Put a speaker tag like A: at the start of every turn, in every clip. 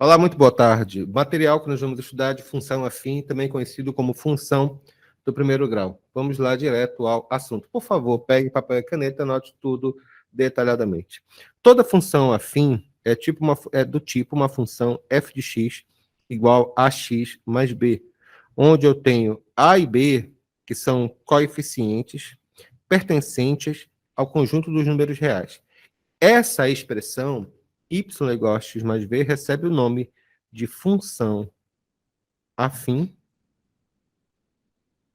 A: Olá, muito boa tarde. Material que nós vamos estudar de função afim, também conhecido como função do primeiro grau. Vamos lá direto ao assunto. Por favor, pegue papel e caneta, anote tudo detalhadamente. Toda função afim é do tipo uma função f de x igual a x mais b, onde eu tenho a e b, que são coeficientes pertencentes ao conjunto dos números reais. Essa expressão y igual a x mais b recebe o nome de função afim,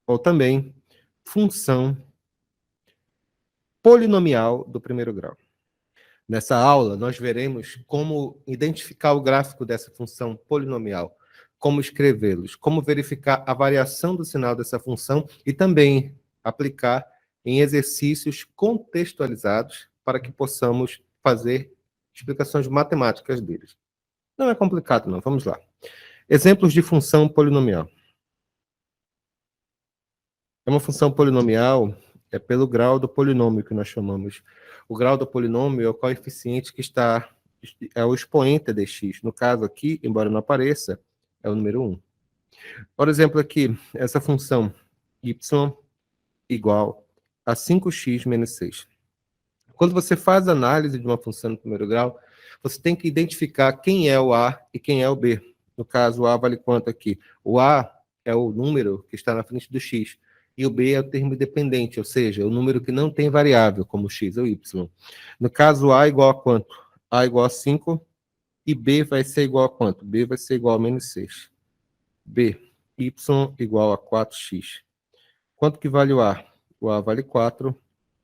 A: ou também função polinomial do primeiro grau. Nessa aula, nós veremos como identificar o gráfico dessa função polinomial, como escrevê-los, como verificar a variação do sinal dessa função e também aplicar em exercícios contextualizados para que possamos fazer explicações matemáticas deles. Não é complicado, não. Vamos lá. Exemplos de função polinomial. É uma função polinomial pelo grau do polinômio que nós chamamos. O grau do polinômio é o coeficiente que é o expoente de x. No caso aqui, embora não apareça, é o número 1. Por exemplo, aqui, essa função y igual a 5x menos 6. Quando você faz a análise de uma função no primeiro grau, você tem que identificar quem é o A e quem é o B. No caso, o A vale quanto aqui? O A é o número que está na frente do x, e o B é o termo dependente, ou seja, o número que não tem variável, como x ou y. No caso, A igual a quanto? A igual a 5, e B vai ser igual a quanto? B vai ser igual a menos 6. B, y igual a 4x. Quanto que vale o A? O A vale 4,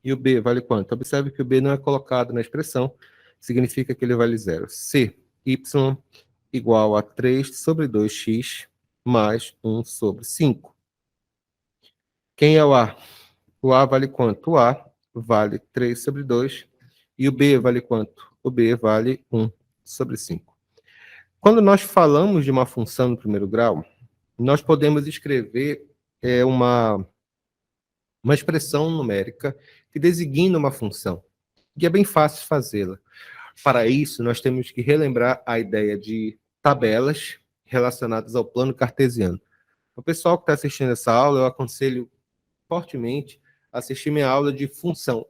A: e o B vale quanto? Observe que o B não é colocado na expressão, significa que ele vale 0. C, y igual a 3 sobre 2x mais 1 sobre 5. Quem é o A? O A vale quanto? O A vale 3 sobre 2. E o B vale quanto? O B vale 1 sobre 5. Quando nós falamos de uma função no primeiro grau, nós podemos escrever uma expressão numérica que designa uma função. E é bem fácil fazê-la. Para isso, nós temos que relembrar a ideia de tabelas relacionadas ao plano cartesiano. O pessoal que está assistindo essa aula, eu aconselho fortemente a assistir minha aula de função.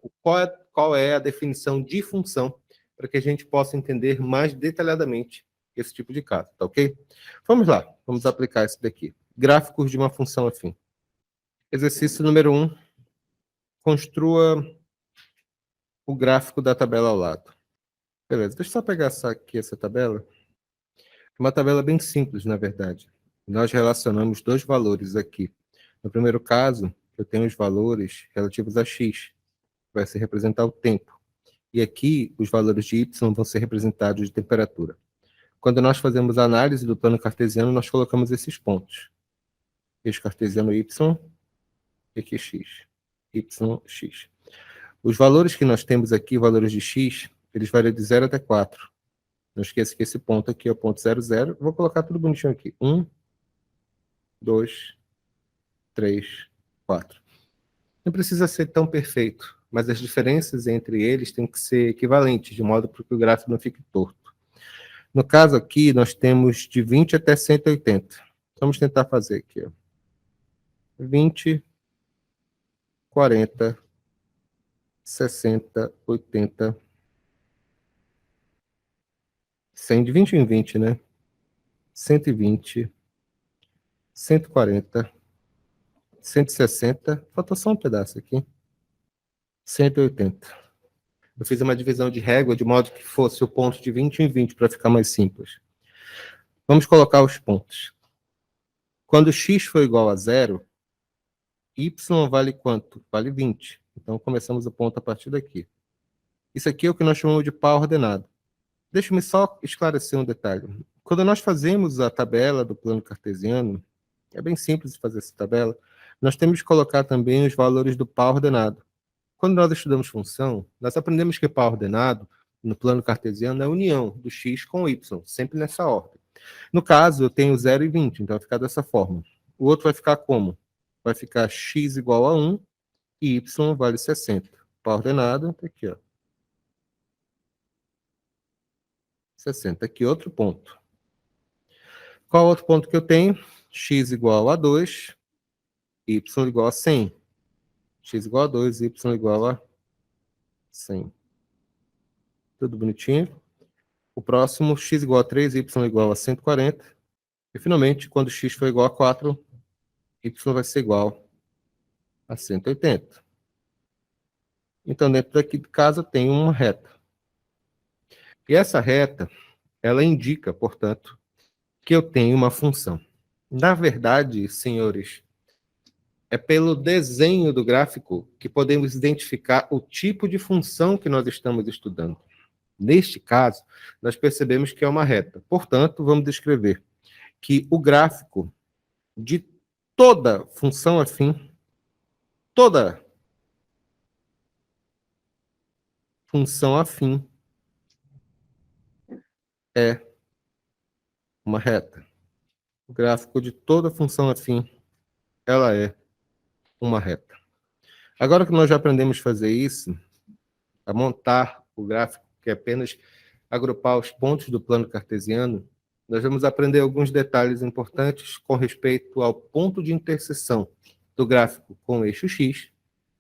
A: Qual é a definição de função, para que a gente possa entender mais detalhadamente esse tipo de caso, tá ok? Vamos lá, vamos aplicar isso daqui. Gráficos de uma função afim. Exercício número 1. Construa o gráfico da tabela ao lado. Beleza, deixa eu só pegar essa tabela. Uma tabela bem simples, na verdade. Nós relacionamos dois valores aqui. No primeiro caso, eu tenho os valores relativos a x, que vai se representar o tempo. E aqui, os valores de y vão ser representados de temperatura. Quando nós fazemos a análise do plano cartesiano, nós colocamos esses pontos. Eixo cartesiano y, e aqui x. Y, x. Os valores que nós temos aqui, valores de x, eles variam de 0 até 4. Não esqueça que esse ponto aqui é o ponto 0, 0. Vou colocar tudo bonitinho aqui. 1, 2, 3, 4. Não precisa ser tão perfeito, mas as diferenças entre eles têm que ser equivalentes, de modo para que o gráfico não fique torto. No caso aqui, nós temos de 20 até 180. Vamos tentar fazer aqui. Ó. 20, 40, 60, 80... 100 de 20 em 20, né? 120, 140, 160, faltou só um pedaço aqui. 180. Eu fiz uma divisão de régua de modo que fosse o ponto de 20 em 20, para ficar mais simples. Vamos colocar os pontos. Quando x for igual a 0, y vale quanto? Vale 20. Então, começamos o ponto a partir daqui. Isso aqui é o que nós chamamos de par ordenado. Deixa-me só esclarecer um detalhe. Quando nós fazemos a tabela do plano cartesiano, é bem simples de fazer essa tabela, nós temos que colocar também os valores do par ordenado. Quando nós estudamos função, nós aprendemos que par ordenado, no plano cartesiano, é a união do x com o y, sempre nessa ordem. No caso, eu tenho 0 e 20, então vai ficar dessa forma. O outro vai ficar como? Vai ficar x igual a 1 e y vale 60. Par ordenado, tá aqui, ó. 60. Aqui outro ponto. Qual outro ponto que eu tenho? X igual a 2, y igual a 100. X igual a 2, y igual a 100. Tudo bonitinho. O próximo, x igual a 3, y igual a 140. E, finalmente, quando x for igual a 4, y vai ser igual a 180. Então, dentro daqui de casa tem uma reta. E essa reta, ela indica, portanto, que eu tenho uma função. Na verdade, senhores, é pelo desenho do gráfico que podemos identificar o tipo de função que nós estamos estudando. Neste caso, nós percebemos que é uma reta. Portanto, vamos descrever que o gráfico de toda função afim, toda função afim é uma reta. O gráfico de toda função afim, ela é uma reta. Agora que nós já aprendemos a fazer isso, a montar o gráfico, que é apenas agrupar os pontos do plano cartesiano, nós vamos aprender alguns detalhes importantes com respeito ao ponto de interseção do gráfico com o eixo x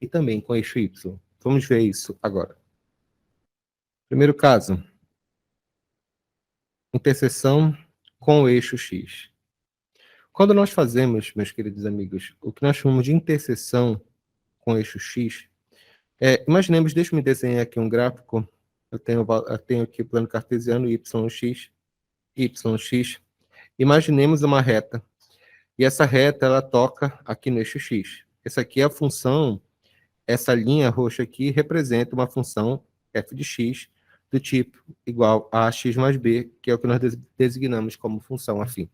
A: e também com o eixo y. Vamos ver isso agora. Primeiro caso, interseção com o eixo x. Quando nós fazemos, meus queridos amigos, o que nós chamamos de interseção com o eixo x, imaginemos, deixa eu me desenhar aqui um gráfico. Eu tenho aqui o plano cartesiano yx. Imaginemos uma reta. E essa reta, ela toca aqui no eixo x. Essa aqui é a função, essa linha roxa aqui representa uma função f de x do tipo igual a x mais b, que é o que nós designamos como função afim.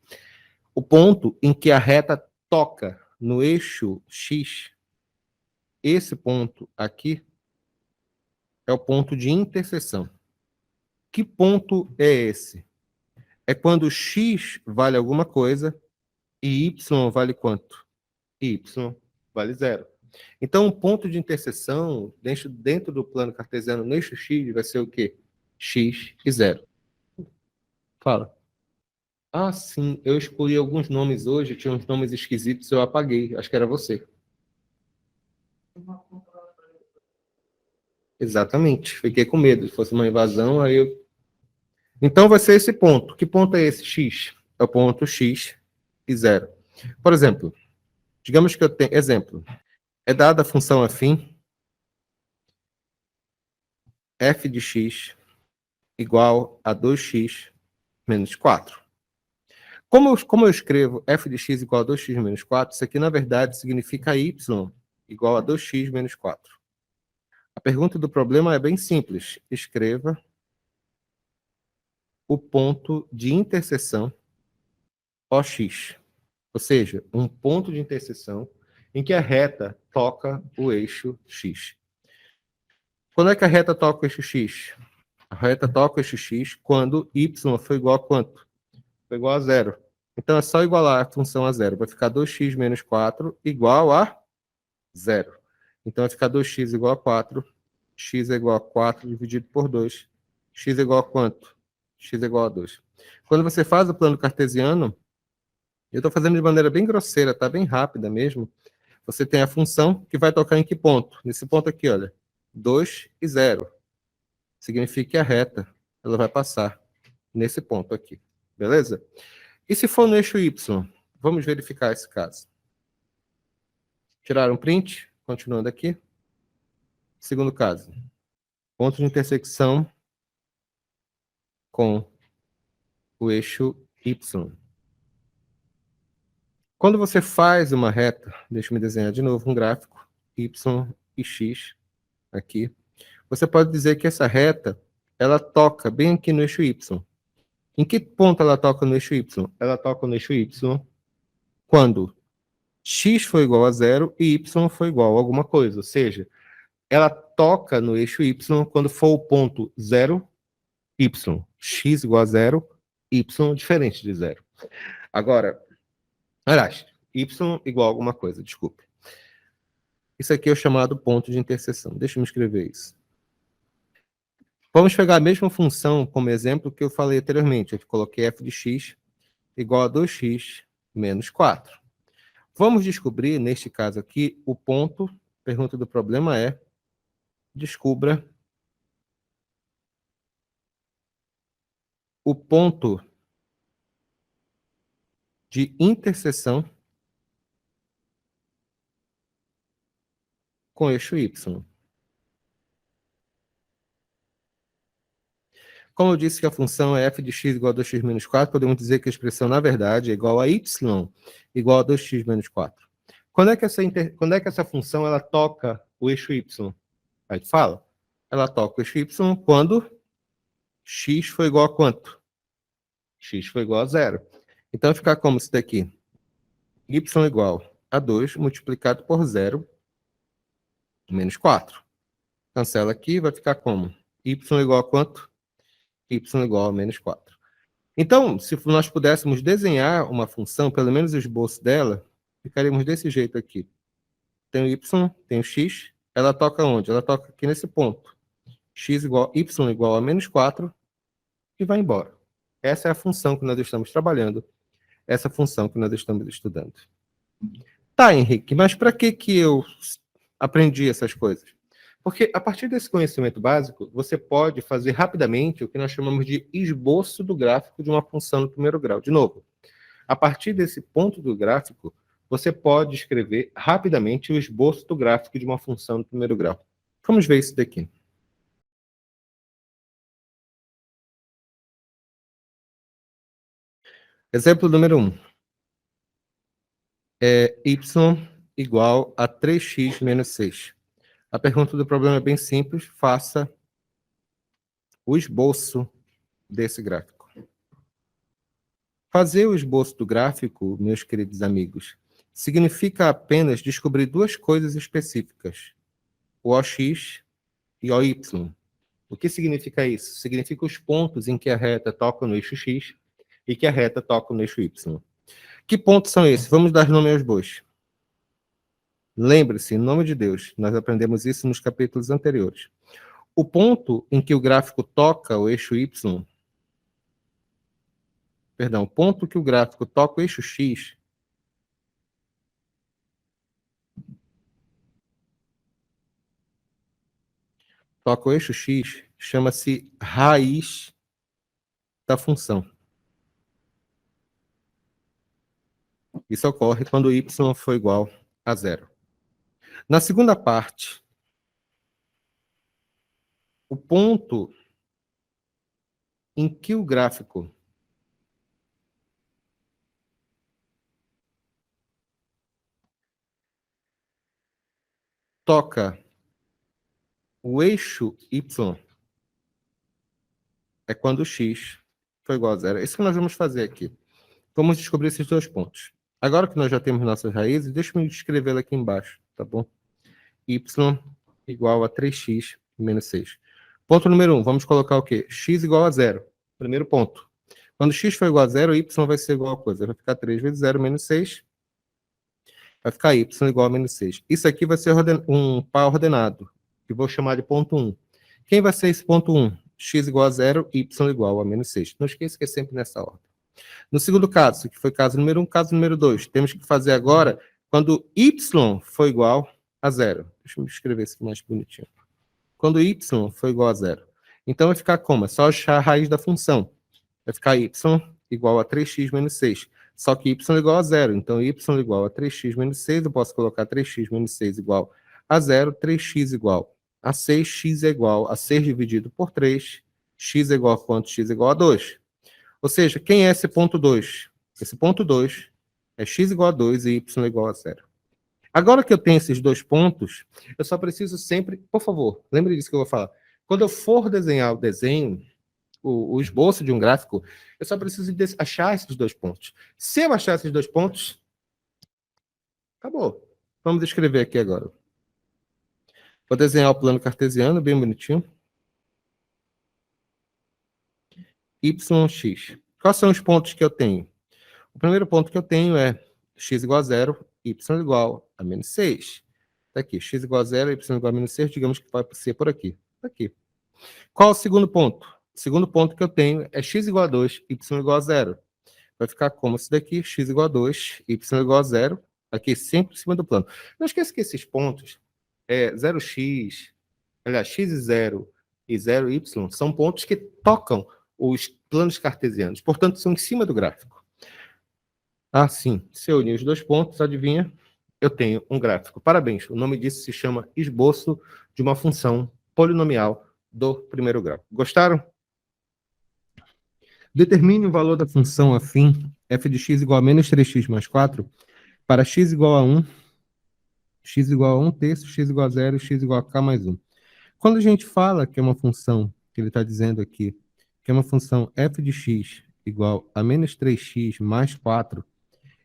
A: O ponto em que a reta toca no eixo x, esse ponto aqui, é o ponto de interseção. Que ponto é esse? É quando x vale alguma coisa e y vale quanto? Y vale 0. Então, o ponto de interseção dentro do plano cartesiano no eixo x vai ser o quê? X e 0. Fala. Ah, sim, eu escolhi alguns nomes hoje, tinha uns nomes esquisitos, eu apaguei. Acho que era você. Exatamente, fiquei com medo. Se fosse uma invasão, aí eu... Então, vai ser esse ponto. Que ponto é esse x? É o ponto x e 0. Por exemplo, digamos que eu tenho... Exemplo. É dada a função afim f de x igual a 2x menos 4. Como eu escrevo f de x igual a 2x menos 4, isso aqui, na verdade, significa y igual a 2x menos 4. A pergunta do problema é bem simples. Escreva o ponto de interseção OX. Ou seja, um ponto de interseção em que a reta toca o eixo x. Quando é que a reta toca o eixo x? A reta toca o eixo x quando y for igual a quanto? Foi igual a 0. Então, é só igualar a função a 0. Vai ficar 2x menos 4 igual a 0. Então, vai ficar 2x igual a 4. X é igual a 4 dividido por 2. X é igual a quanto? X é igual a 2. Quando você faz o plano cartesiano, eu estou fazendo de maneira bem grosseira, tá? Bem rápida mesmo. Você tem a função que vai tocar em que ponto? Nesse ponto aqui, olha. 2 e 0. Significa que a reta ela vai passar nesse ponto aqui. Beleza? E se for no eixo y? Vamos verificar esse caso. Tirar um print, continuando aqui. Segundo caso. Ponto de intersecção com o eixo y. Quando você faz uma reta, deixa eu me desenhar de novo um gráfico, y e x aqui, você pode dizer que essa reta, ela toca bem aqui no eixo y. Em que ponto ela toca no eixo y? Ela toca no eixo y quando x for igual a 0 e y for igual a alguma coisa. Ou seja, ela toca no eixo y quando for o ponto 0, y. X igual a 0, y diferente de 0. Agora, aliás, y igual a alguma coisa, desculpe. Isso aqui é o chamado ponto de interseção. Deixa eu escrever isso. Vamos pegar a mesma função como exemplo que eu falei anteriormente. Eu coloquei f de x igual a 2x menos 4. Vamos descobrir, neste caso aqui, o ponto. Pergunta do problema é: descubra o ponto de interseção com o eixo y. Como eu disse que a função é f de x igual a 2x menos 4, podemos dizer que a expressão, na verdade, é igual a y igual a 2x menos 4. Quando é que essa função ela toca o eixo y? Aí tu fala. Ela toca o eixo y quando x foi igual a quanto? X foi igual a 0. Então, vai ficar como isso daqui? Y igual a 2 multiplicado por 0 menos 4. Cancela aqui, vai ficar como? Y igual a quanto? Y igual a menos 4. Então, se nós pudéssemos desenhar uma função, pelo menos o esboço dela, ficaríamos desse jeito aqui. Tem o y, tem o x, ela toca onde? Ela toca aqui nesse ponto. Y igual a menos 4 e vai embora. Essa é a função que nós estamos trabalhando, essa função que nós estamos estudando. Tá, Henrique, mas para que eu aprendi essas coisas? Porque a partir desse conhecimento básico, você pode fazer rapidamente o que nós chamamos de esboço do gráfico de uma função no primeiro grau. De novo, a partir desse ponto do gráfico, você pode escrever rapidamente o esboço do gráfico de uma função no primeiro grau. Vamos ver isso daqui. Exemplo número 1. É y igual a 3x menos 6. A pergunta do problema é bem simples. Faça o esboço desse gráfico. Fazer o esboço do gráfico, meus queridos amigos, significa apenas descobrir duas coisas específicas: o OX e o OY. O que significa isso? Significa os pontos em que a reta toca no eixo X e que a reta toca no eixo Y. Que pontos são esses? Vamos dar nome aos bois. Lembre-se, em nome de Deus, nós aprendemos isso nos capítulos anteriores. O ponto em que o gráfico toca o eixo Y, o ponto que o gráfico toca o eixo X, toca o eixo X, chama-se raiz da função. Isso ocorre quando y for igual a 0. Na segunda parte, o ponto em que o gráfico toca o eixo y é quando x for igual a 0. É isso que nós vamos fazer aqui. Vamos descobrir esses dois pontos. Agora que nós já temos nossas raízes, deixa eu escrevê-la aqui embaixo, tá bom? Y igual a 3x menos 6. Ponto número 1, vamos colocar o quê? X igual a 0. Primeiro ponto. Quando x for igual a 0, y vai ser igual a coisa. Vai ficar 3 vezes 0 menos 6. Vai ficar y igual a menos 6. Isso aqui vai ser um par ordenado, que vou chamar de ponto 1. Quem vai ser esse ponto 1? X igual a 0, y igual a menos 6. Não esqueça que é sempre nessa ordem. No segundo caso, que foi caso número 1, caso número 2, temos que fazer agora quando y for igual a 0. Deixa eu escrever isso aqui mais bonitinho. Quando y for igual a 0. Então vai ficar como? É só achar a raiz da função. Vai ficar y igual a 3x menos 6. Só que y igual a 0. Então y igual a 3x menos 6. Eu posso colocar 3x menos 6 igual a 0. 3x igual a 6. X é igual a 6 dividido por 3. X é igual a quanto? X é igual a 2. Ou seja, quem é esse ponto 2? Esse ponto 2 é x igual a 2 e y igual a 0. Agora que eu tenho esses dois pontos, eu só preciso sempre, por favor, lembre disso que eu vou falar. Quando eu for desenhar o desenho, o esboço de um gráfico, eu só preciso achar esses dois pontos. Se eu achar esses dois pontos, acabou. Vamos escrever aqui agora. Vou desenhar o plano cartesiano, bem bonitinho. YX. Quais são os pontos que eu tenho? O primeiro ponto que eu tenho é x igual a 0, y igual a menos 6. Está aqui, x igual a 0, y igual a menos 6, digamos que vai ser por aqui. Está aqui. Qual o segundo ponto? O segundo ponto que eu tenho é x igual a 2, y igual a 0. vai ficar como esse daqui, x igual a 2, y igual a 0, aqui sempre em cima do plano. Não esqueça que esses pontos, 0x, aliás, x e 0 e 0y, são pontos que tocam os planos cartesianos, portanto, são em cima do gráfico. Assim, se eu unir os dois pontos, adivinha? Eu tenho um gráfico. Parabéns, o nome disso se chama esboço de uma função polinomial do primeiro grau. Gostaram? Determine o valor da função afim f de x igual a menos 3x mais 4 para x igual a 1, x igual a 1 terço, x igual a 0 e x igual a k mais 1. Quando a gente fala que é uma função, que ele está dizendo aqui, que é uma função f de x igual a menos 3x mais 4,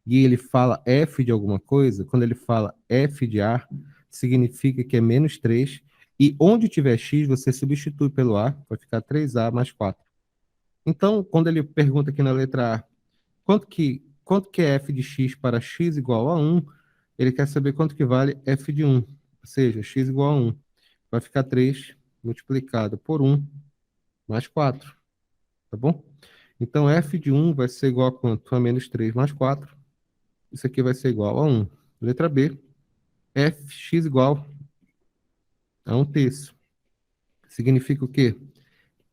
A: e ele fala f de alguma coisa, quando ele fala f de a, significa que é menos 3, e onde tiver x, você substitui pelo a, vai ficar 3a mais 4. Então, quando ele pergunta aqui na letra A, quanto que é f de x para x igual a 1, ele quer saber quanto que vale f de 1, ou seja, x igual a 1. Vai ficar 3 multiplicado por 1 mais 4, tá bom? Então, f de 1 vai ser igual a quanto? A menos 3 mais 4. Isso aqui vai ser igual a 1. Letra B, fx igual a 1 terço. Significa o quê?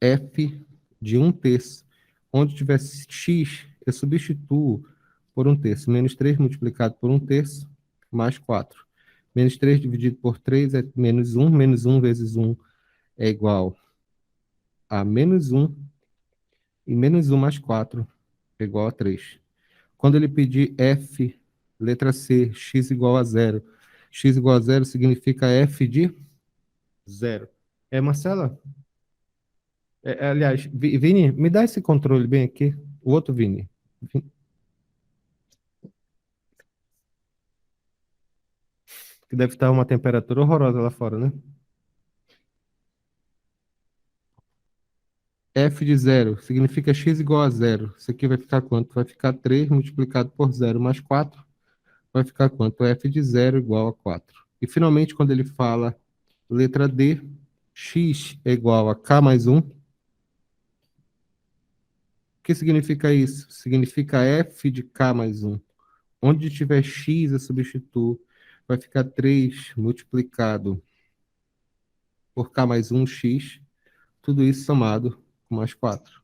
A: F de 1 terço. Onde tiver x, eu substituo por 1 terço. Menos 3 multiplicado por 1 terço, mais 4. Menos 3 dividido por 3 é menos 1. Menos 1 vezes 1 é igual a menos 1. E menos 1 mais 4 é igual a 3. Quando ele pedir f, letra C, x igual a 0. X igual a 0 significa f de 0. Marcela? Aliás, Vini, me dá esse controle bem aqui. O outro Vini. Que deve estar uma temperatura horrorosa lá fora, né? F de 0 significa x igual a 0. Isso aqui vai ficar quanto? Vai ficar 3 multiplicado por 0 mais 4. Vai ficar quanto? F de 0 igual a 4. E finalmente, quando ele fala letra D, x é igual a k mais 1. O que significa isso? Significa f de k mais 1. Onde tiver x, eu substituo. Vai ficar 3 multiplicado por k mais 1, x. Tudo isso somado com mais 4.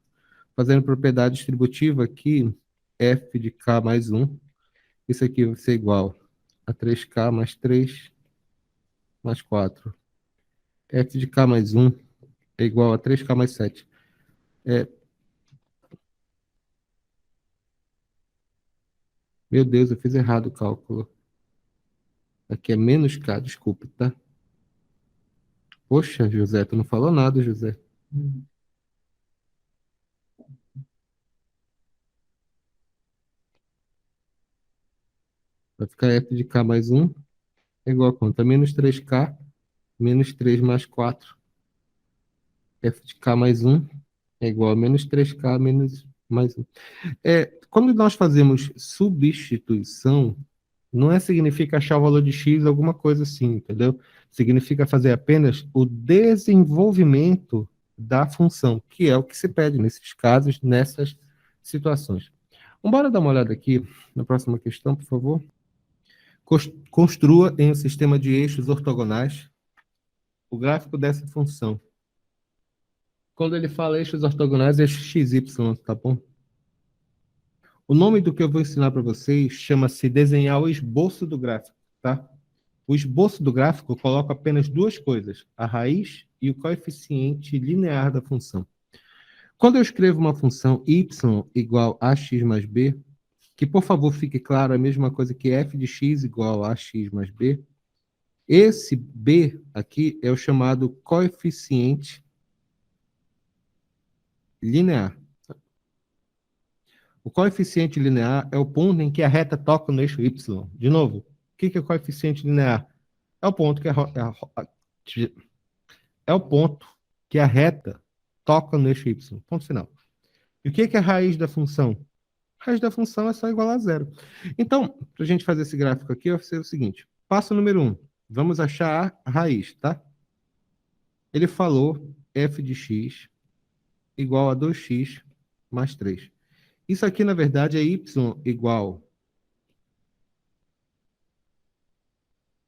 A: Fazendo propriedade distributiva aqui, f de k mais 1. Isso aqui vai ser igual a 3k mais 3 mais 4. F de k mais 1 é igual a 3k mais 7. Meu Deus, eu fiz errado o cálculo. Aqui é menos k, desculpe, tá? Poxa, José, tu não falou nada, José. Vai ficar f de k mais 1 é igual a quanto? A menos 3k, menos 3 mais 4. F de k mais 1 é igual a menos 3k menos mais 1. Quando nós fazemos substituição, não significa achar o valor de x, alguma coisa assim, entendeu? Significa fazer apenas o desenvolvimento da função, que é o que se pede nesses casos, nessas situações. Vamos dar uma olhada aqui na próxima questão, por favor. Construa em um sistema de eixos ortogonais o gráfico dessa função. Quando ele fala eixos ortogonais, eixo x, y, tá bom? O nome do que eu vou ensinar para vocês chama-se desenhar o esboço do gráfico, tá? O esboço do gráfico coloca apenas duas coisas, a raiz e o coeficiente linear da função. Quando eu escrevo uma função y igual a x mais b, que por favor fique claro, é a mesma coisa que f de x igual a x mais b, esse b aqui é o chamado coeficiente linear. O coeficiente linear é o ponto em que a reta toca no eixo y. De novo, o que é coeficiente linear? É o ponto que é o ponto que a reta toca no eixo y. Ponto final. E o que é a raiz da função? A raiz da função é só igual a zero. Então, para a gente fazer esse gráfico aqui, vai ser o seguinte. Passo número 1. Vamos achar a raiz, tá? Ele falou f de x igual a 2x mais 3. Isso aqui, na verdade, é y igual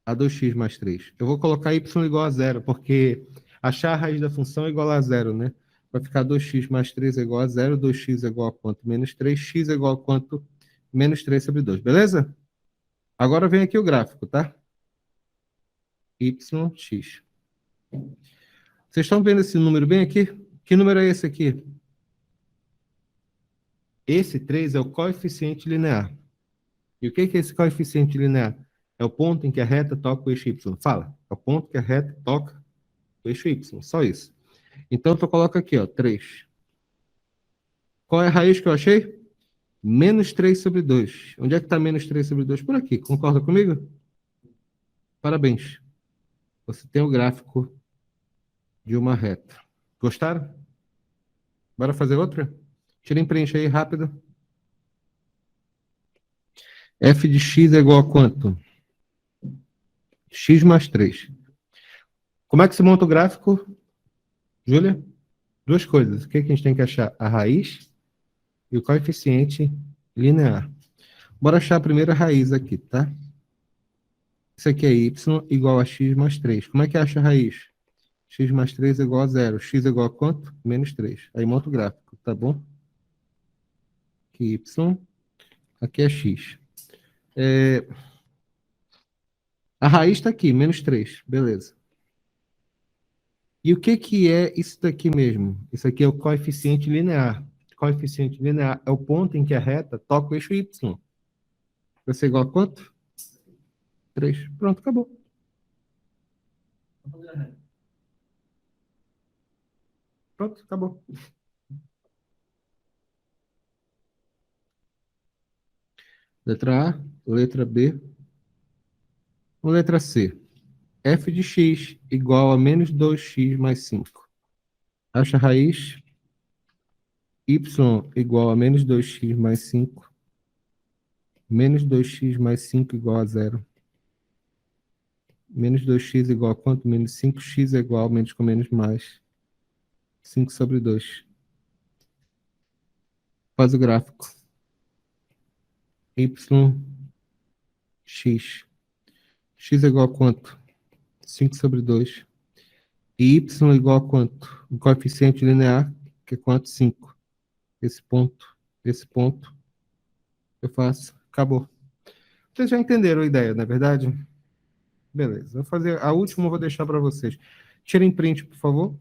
A: a 2x mais 3. Eu vou colocar y igual a zero, porque achar a raiz da função é igual a zero, né? Vai ficar 2x mais 3 é igual a zero, 2x é igual a quanto? Menos 3, x é igual a quanto? Menos 3 sobre 2, beleza? Agora vem aqui o gráfico, tá? Yx. Vocês estão vendo esse número bem aqui? Que número é esse aqui? Esse 3 é o coeficiente linear. E o que é esse coeficiente linear? É o ponto em que a reta toca o eixo y. Fala. É o ponto que a reta toca o eixo y. Só isso. Então, tu coloca aqui, ó, 3. Qual é a raiz que eu achei? Menos 3 sobre 2. Onde é que está menos 3 sobre 2? Por aqui. Concorda comigo? Parabéns. Você tem o gráfico de uma reta. Gostaram? Bora fazer outra? Tira em preenche aí, rápido. F de x é igual a quanto? X mais 3. Como é que se monta o gráfico, Júlia? Duas coisas. O que a gente tem que achar? A raiz e o coeficiente linear. Bora achar a primeira raiz aqui, tá? Isso aqui é y igual a x mais 3. Como é que acha a raiz? X mais 3 é igual a zero. X é igual a quanto? Menos 3. Aí monta o gráfico, tá bom? Aqui y, aqui é x. A raiz está aqui, menos 3. Beleza. E o que é isso daqui mesmo? Isso aqui é o coeficiente linear. Coeficiente linear é o ponto em que a reta toca o eixo y. Vai ser igual a quanto? 3. Pronto, acabou. Pronto, acabou. Letra A, letra B, ou letra C. F de x igual a menos 2x mais 5. Acha a raiz. Y igual a menos 2x mais 5. Menos 2x mais 5 igual a zero. Menos 2x igual a quanto? Menos 5x é igual, menos com menos mais. 5 sobre 2. Faz o gráfico. Y, x. X é igual a quanto? 5 sobre 2. E y igual a quanto? O coeficiente linear, que é quanto? 5. Esse ponto, eu faço. Acabou. Vocês já entenderam a ideia, não é verdade? Beleza. Vou fazer a última, eu vou deixar para vocês. Tirem print, por favor.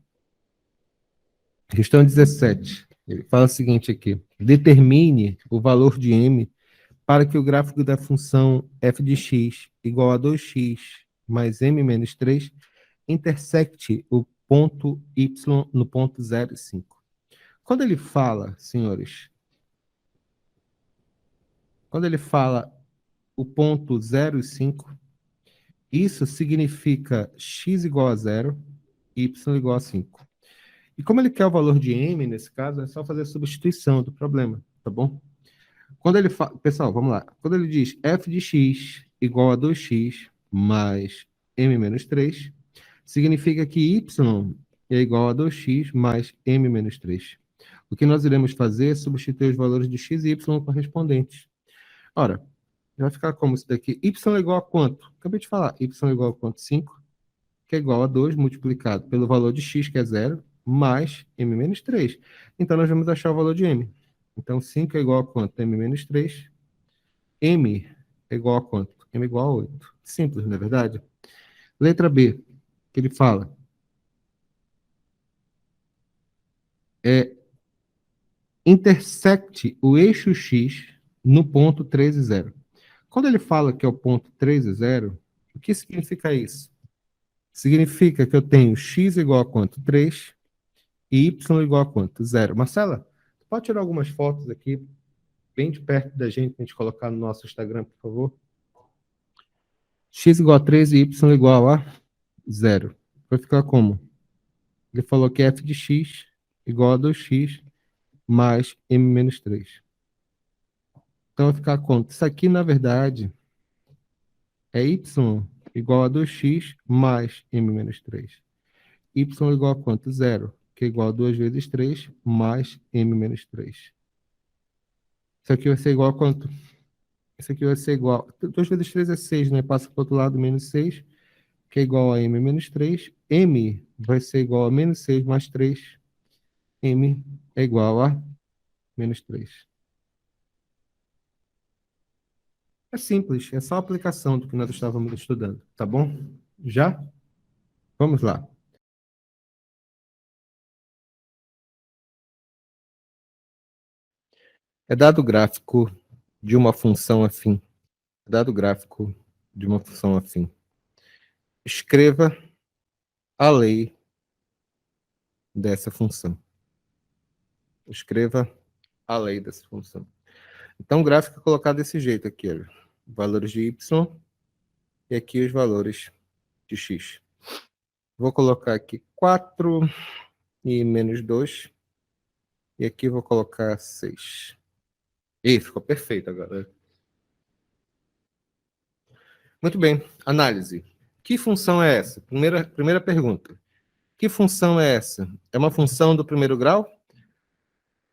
A: Questão 17. Ele fala o seguinte aqui. Determine o valor de m para que o gráfico da função f de x igual a 2x mais m menos 3 intersecte o ponto y no ponto 0 e 5. Quando ele fala, senhores, quando ele fala o ponto 0 e 5, isso significa x igual a 0, y igual a 5. E como ele quer o valor de m, nesse caso, é só fazer a substituição do problema, tá bom? Quando ele fala... Pessoal, vamos lá. Quando ele diz f de x igual a 2x mais m menos 3, significa que y é igual a 2x mais m menos 3. O que nós iremos fazer é substituir os valores de x e y correspondentes. Ora, vai ficar como isso daqui? Y é igual a quanto? Acabei de falar. Y é igual a quanto? 5, que é igual a 2 multiplicado pelo valor de x, que é 0, mais m menos 3. Então, nós vamos achar o valor de m. Então, 5 é igual a quanto? M menos 3. M é igual a quanto? M é igual a 8. Simples, não é verdade? Letra B, que ele fala. Intersecte o eixo x no ponto 3 e 0. Quando ele fala que é o ponto 3 e 0, o que significa isso? Significa que eu tenho x igual a quanto? 3 e y igual a quanto? 0. Marcela, pode tirar algumas fotos aqui, bem de perto da gente, pra gente colocar no nosso Instagram, por favor? X igual a 3 e y igual a 0. Vai ficar como? Ele falou que f de x igual a 2x mais m menos 3. Então vai ficar quanto? Isso aqui, na verdade, é y igual a 2x mais m menos 3. Y igual a quanto? 0, que é igual a 2 vezes 3 mais m menos 3. Isso aqui vai ser igual a quanto? Isso aqui vai ser igual... 2 vezes 3 é 6, né? Passa para o outro lado, menos 6, que é igual a m menos 3. M vai ser igual a menos 6 mais 3. M é igual a menos 3. É simples, é só a aplicação do que nós estávamos estudando, tá bom? Já? Vamos lá. É dado gráfico de uma função afim. É dado gráfico de uma função afim. Escreva a lei dessa função. Escreva a lei dessa função. Então, o gráfico é colocado desse jeito aqui, ó. Valores de y e aqui os valores de x. Vou colocar aqui 4 e menos 2. E aqui vou colocar 6. Ih, ficou perfeito agora. Muito bem, análise. Que função é essa? Primeira pergunta. Que função é essa? É uma função do primeiro grau?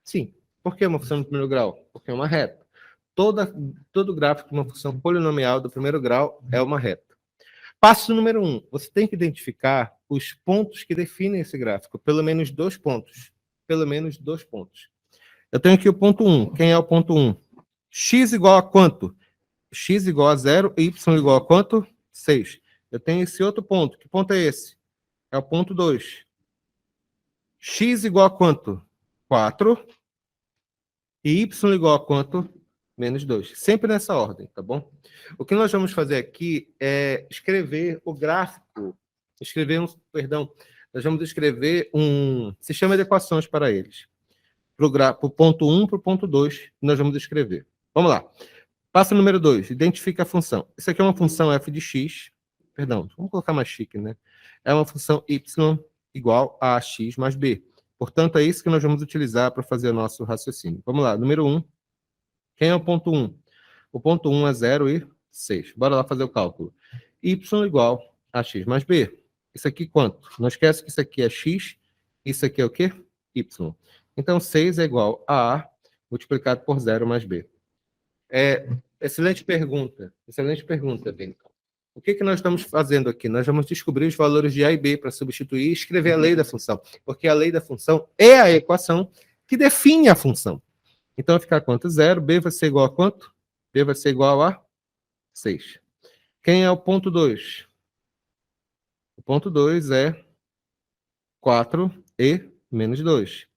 A: Sim. Por que uma função do primeiro grau? Porque é uma reta. Todo gráfico de uma função polinomial do primeiro grau é uma reta. Passo número 1. Você tem que identificar os pontos que definem esse gráfico. Pelo menos 2 pontos. Pelo menos 2 pontos. Eu tenho aqui o ponto 1. Quem é o ponto 1? X igual a quanto? X igual a 0 e y igual a quanto? 6. Eu tenho esse outro ponto. Que ponto é esse? É o ponto 2. X igual a quanto? 4. E y igual a quanto? Menos 2. Sempre nessa ordem, tá bom? O que nós vamos fazer aqui é escrever o gráfico. Nós vamos escrever um sistema de equações para eles. Para o ponto 1 para o ponto 2, nós vamos escrever. Vamos lá. Passo número 2, identifica a função. Isso aqui é uma função f de x, perdão, vamos colocar mais chique, né? É uma função y igual a x mais b. Portanto, é isso que nós vamos utilizar para fazer o nosso raciocínio. Vamos lá, número 1. Quem é o ponto 1? O ponto 1 é 0 e 6. Bora lá fazer o cálculo. Y igual a x mais b. Isso aqui quanto? Não esquece que isso aqui é x, isso aqui é o quê? Y. Então, 6 é igual a A multiplicado por 0 mais B. Excelente pergunta, Ben. O que nós estamos fazendo aqui? Nós vamos descobrir os valores de A e B para substituir e escrever a lei da função, porque a lei da função é a equação que define a função. Então, vai ficar quanto? 0, B vai ser igual a quanto? B vai ser igual a 6. Quem é o ponto 2? O ponto 2 é 4 e menos 2.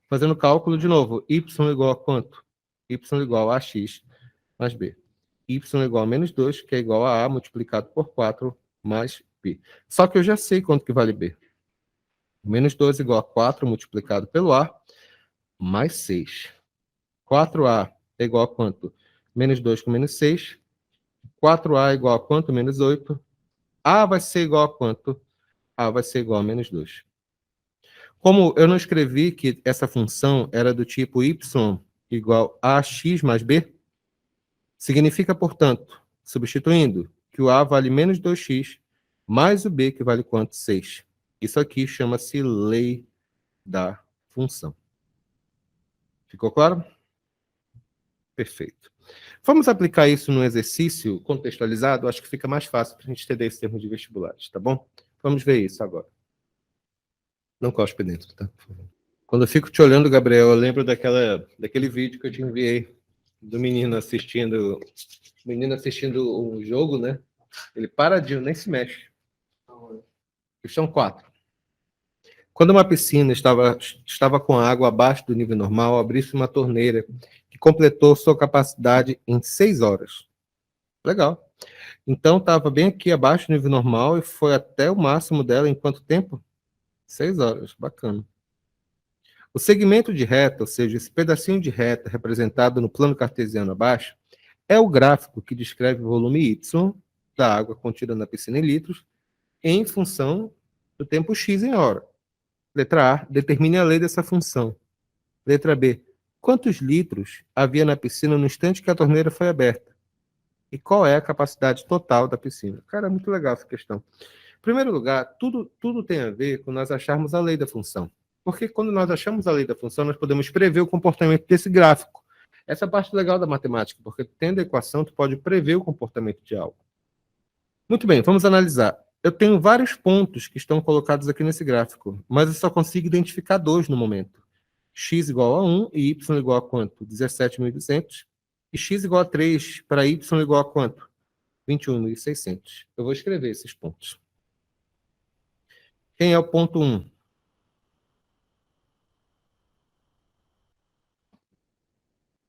A: Fazendo cálculo de novo, y igual a quanto? Y igual a x mais b. Y igual a menos 2, que é igual a A multiplicado por 4 mais B. Só que eu já sei quanto que vale B. Menos 2 igual a 4 multiplicado pelo A, mais 6. 4A é igual a quanto? Menos 2 com menos 6. 4A é igual a quanto? Menos 8. A vai ser igual a quanto? A vai ser igual a menos 2. Como eu não escrevi que essa função era do tipo y igual a x mais b, significa, portanto, substituindo, que o a vale menos 2x, mais o b, que vale quanto? 6. Isso aqui chama-se lei da função. Ficou claro? Perfeito. Vamos aplicar isso no exercício contextualizado? Acho que fica mais fácil para a gente entender esse termo de vestibulares, tá bom? Vamos ver isso agora. Não cospe dentro, tá? Quando eu fico te olhando, Gabriel, eu lembro daquele vídeo que eu te enviei do menino assistindo um jogo, né? Ele paradinho, nem se mexe. Questão 4. Quando uma piscina estava com água abaixo do nível normal, abriu-se uma torneira que completou sua capacidade em 6 horas. Legal. Então, estava bem aqui abaixo do nível normal e foi até o máximo dela em quanto tempo? 6 horas. Bacana. O segmento de reta, ou seja, esse pedacinho de reta representado no plano cartesiano abaixo, é o gráfico que descreve o volume Y da água contida na piscina em litros em função do tempo x em hora. Letra A, determine a lei dessa função. Letra B, quantos litros havia na piscina no instante que a torneira foi aberta? E qual é a capacidade total da piscina? Cara, é muito legal essa questão. Em primeiro lugar, tudo tem a ver com nós acharmos a lei da função. Porque quando nós achamos a lei da função, nós podemos prever o comportamento desse gráfico. Essa é a parte legal da matemática, porque tendo a equação, tu pode prever o comportamento de algo. Muito bem, vamos analisar. Eu tenho vários pontos que estão colocados aqui nesse gráfico, mas eu só consigo identificar dois no momento. X igual a 1 e y igual a quanto? 17.200. E x igual a 3 para y igual a quanto? 21.600. Eu vou escrever esses pontos. Quem é o ponto 1?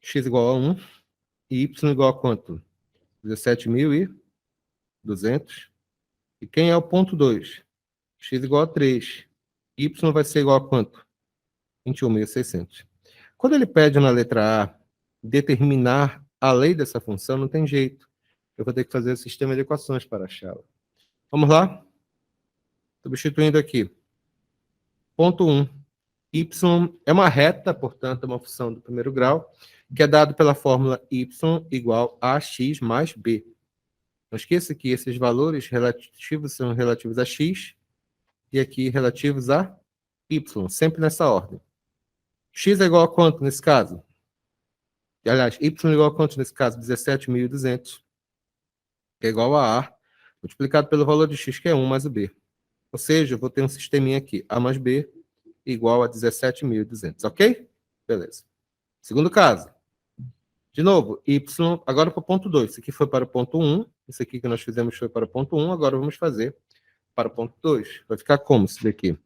A: X igual a 1 e y igual a quanto? 17.200. E quem é o ponto 2? X igual a 3. Y vai ser igual a quanto? 21.600. Quando ele pede na letra A determinar a lei dessa função, não tem jeito. Eu vou ter que fazer o sistema de equações para achá-la. Vamos lá? Substituindo aqui. Ponto 1. Y é uma reta, portanto, é uma função do primeiro grau, que é dado pela fórmula y igual a x mais b. Não esqueça que esses valores relativos são relativos a x e aqui relativos a y, sempre nessa ordem. X é igual a quanto nesse caso? Aliás, y é igual a quanto nesse caso? 17.200, que é igual a A, multiplicado pelo valor de x, que é 1 mais o b. Ou seja, eu vou ter um sisteminha aqui, A mais B igual a 17.200, ok? Beleza. Segundo caso. De novo, y, agora para o ponto 2. Isso aqui foi para o ponto 1, isso aqui que nós fizemos foi para o ponto 1, agora vamos fazer para o ponto 2. Vai ficar como isso daqui?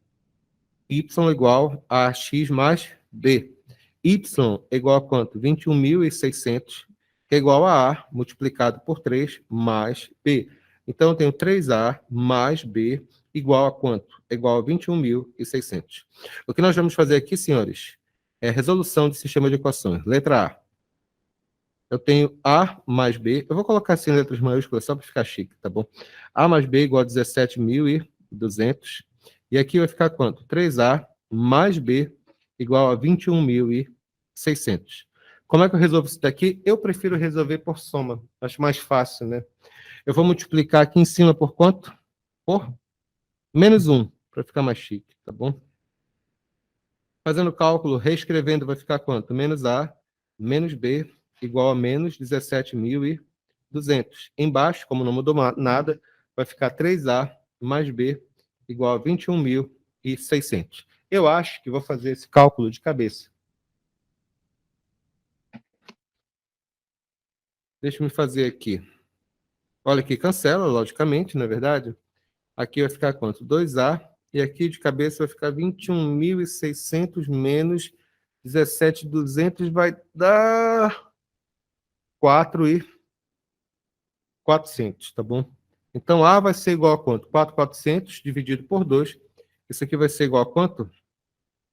A: Y igual a x mais b. Y é igual a quanto? 21.600, que é igual a A multiplicado por 3 mais B. Então, eu tenho 3A mais B igual a quanto? É igual a 21.600. O que nós vamos fazer aqui, senhores, é a resolução do sistema de equações. Letra A. Eu tenho A mais B. Eu vou colocar assim em letras maiúsculas só para ficar chique, tá bom? A mais B igual a 17.200. E aqui vai ficar quanto? 3A mais B igual a 21.600. Como é que eu resolvo isso daqui? Eu prefiro resolver por soma. Acho mais fácil, né? Eu vou multiplicar aqui em cima por quanto? Por menos 1, para ficar mais chique, tá bom? Fazendo o cálculo, reescrevendo, vai ficar quanto? Menos A, menos B, igual a menos 17.200. Embaixo, como não mudou nada, vai ficar 3A mais B igual a 21.600. Eu acho que vou fazer esse cálculo de cabeça. Deixa eu fazer aqui. Olha aqui, cancela, logicamente, não é verdade? Aqui vai ficar quanto? 2A. E aqui de cabeça vai ficar 21.600 menos 17.200 vai dar 4.400, tá bom? Então, A vai ser igual a quanto? 4.400 dividido por 2. Isso aqui vai ser igual a quanto?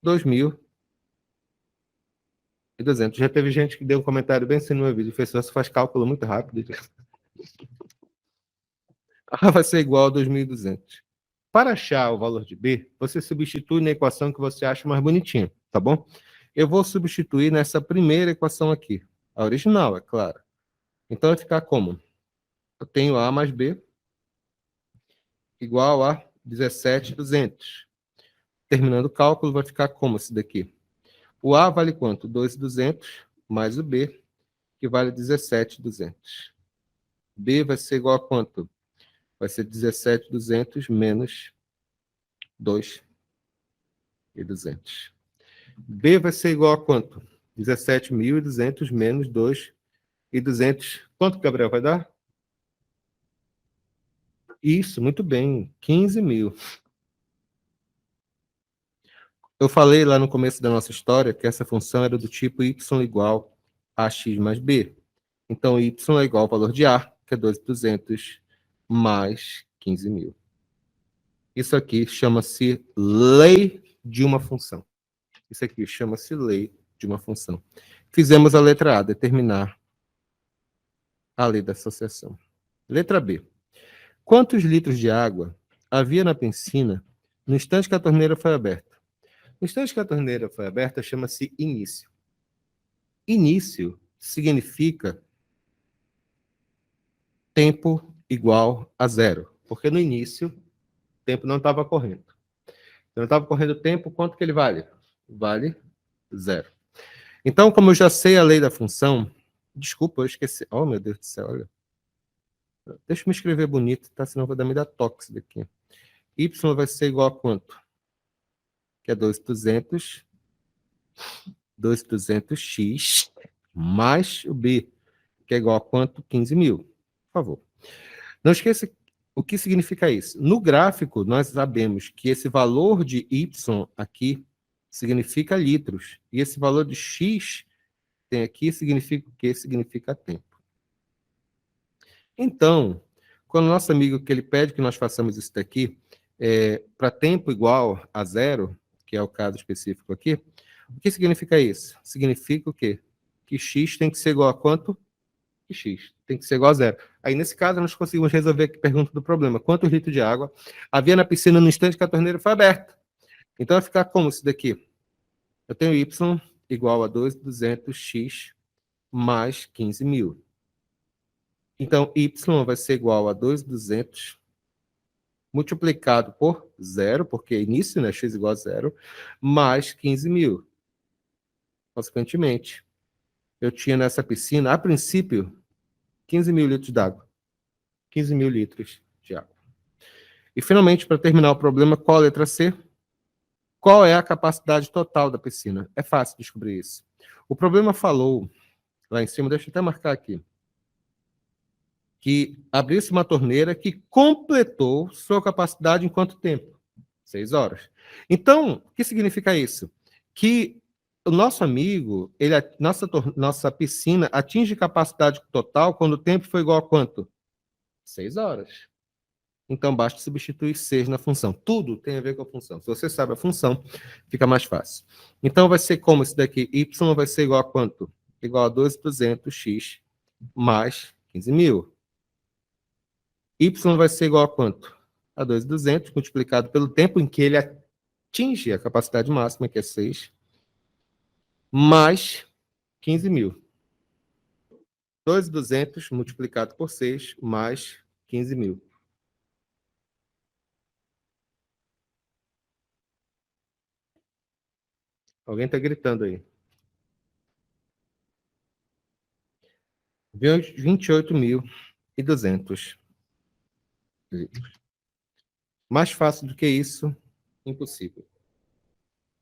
A: 2.200. Já teve gente que deu um comentário bem assim no meu vídeo. O professor faz cálculo muito rápido. A vai ser igual a 2.200. Para achar o valor de B, você substitui na equação que você acha mais bonitinha, tá bom? Eu vou substituir nessa primeira equação aqui. A original, é claro. Então, vai ficar como? Eu tenho A mais B igual a 17.200. Terminando o cálculo, vai ficar como esse daqui? O A vale quanto? 2.200 mais o B, que vale 17.200. B vai ser igual a quanto? Vai ser 17.200 menos 2.200. B vai ser igual a quanto? 17.200 menos 2.200. Quanto, Gabriel, vai dar? Isso, muito bem, 15.000. Eu falei lá no começo da nossa história que essa função era do tipo y igual a x mais b. Então, y é igual ao valor de A, que é 2.200 mais 15.000. Isso aqui chama-se lei de uma função. Isso aqui chama-se lei de uma função. Fizemos a letra A, determinar a lei da associação. Letra B. Quantos litros de água havia na piscina no instante que a torneira foi aberta? No instante que a torneira foi aberta, chama-se início. Início significa tempo igual a zero, porque no início o tempo não estava correndo. Não estava correndo tempo, quanto que ele vale? Vale zero. Então, como eu já sei a lei da função, desculpa, eu esqueci. Oh, meu Deus do céu, olha. Deixa eu me escrever bonito, tá? Senão vai me dar toque daqui. Y vai ser igual a quanto? Que é 2.200x mais o B, que é igual a quanto? 15.000. Por favor. Não esqueça o que significa isso. No gráfico, nós sabemos que esse valor de Y aqui significa litros. E esse valor de X tem aqui significa o quê? Significa tempo. Então, quando o nosso amigo que ele pede que nós façamos isso daqui, para tempo igual a zero, que é o caso específico aqui, o que significa isso? Significa o quê? Que x tem que ser igual a quanto? Que x tem que ser igual a zero. Aí, nesse caso, nós conseguimos resolver a pergunta do problema. Quantos litros de água havia na piscina no instante que a torneira foi aberta? Então, vai ficar como isso daqui? Eu tenho y igual a 2.200x mais 15.000. Então, y vai ser igual a 2.200 multiplicado por zero, porque é início, né? X igual a zero, mais 15.000. Consequentemente, eu tinha nessa piscina, a princípio, 15.000 litros d'água. 15.000 litros de água. E, finalmente, para terminar o problema, qual a letra C? Qual é a capacidade total da piscina? É fácil descobrir isso. O problema falou, lá em cima, deixa eu até marcar aqui, que abriu-se uma torneira que completou sua capacidade em quanto tempo? 6 horas. Então, o que significa isso? Que o nosso amigo, nossa piscina atinge capacidade total quando o tempo foi igual a quanto? 6 horas. Então, basta substituir 6 na função. Tudo tem a ver com a função. Se você sabe a função, fica mais fácil. Então, vai ser como isso daqui? Y vai ser igual a quanto? Igual a 2.200x mais 15.000. Y vai ser igual a quanto? A 2.200 multiplicado pelo tempo em que ele atinge a capacidade máxima, que é 6, mais 15.000. 2.200 multiplicado por 6, mais 15.000. Alguém está gritando aí. 28.200 litros. Mais fácil do que isso, impossível.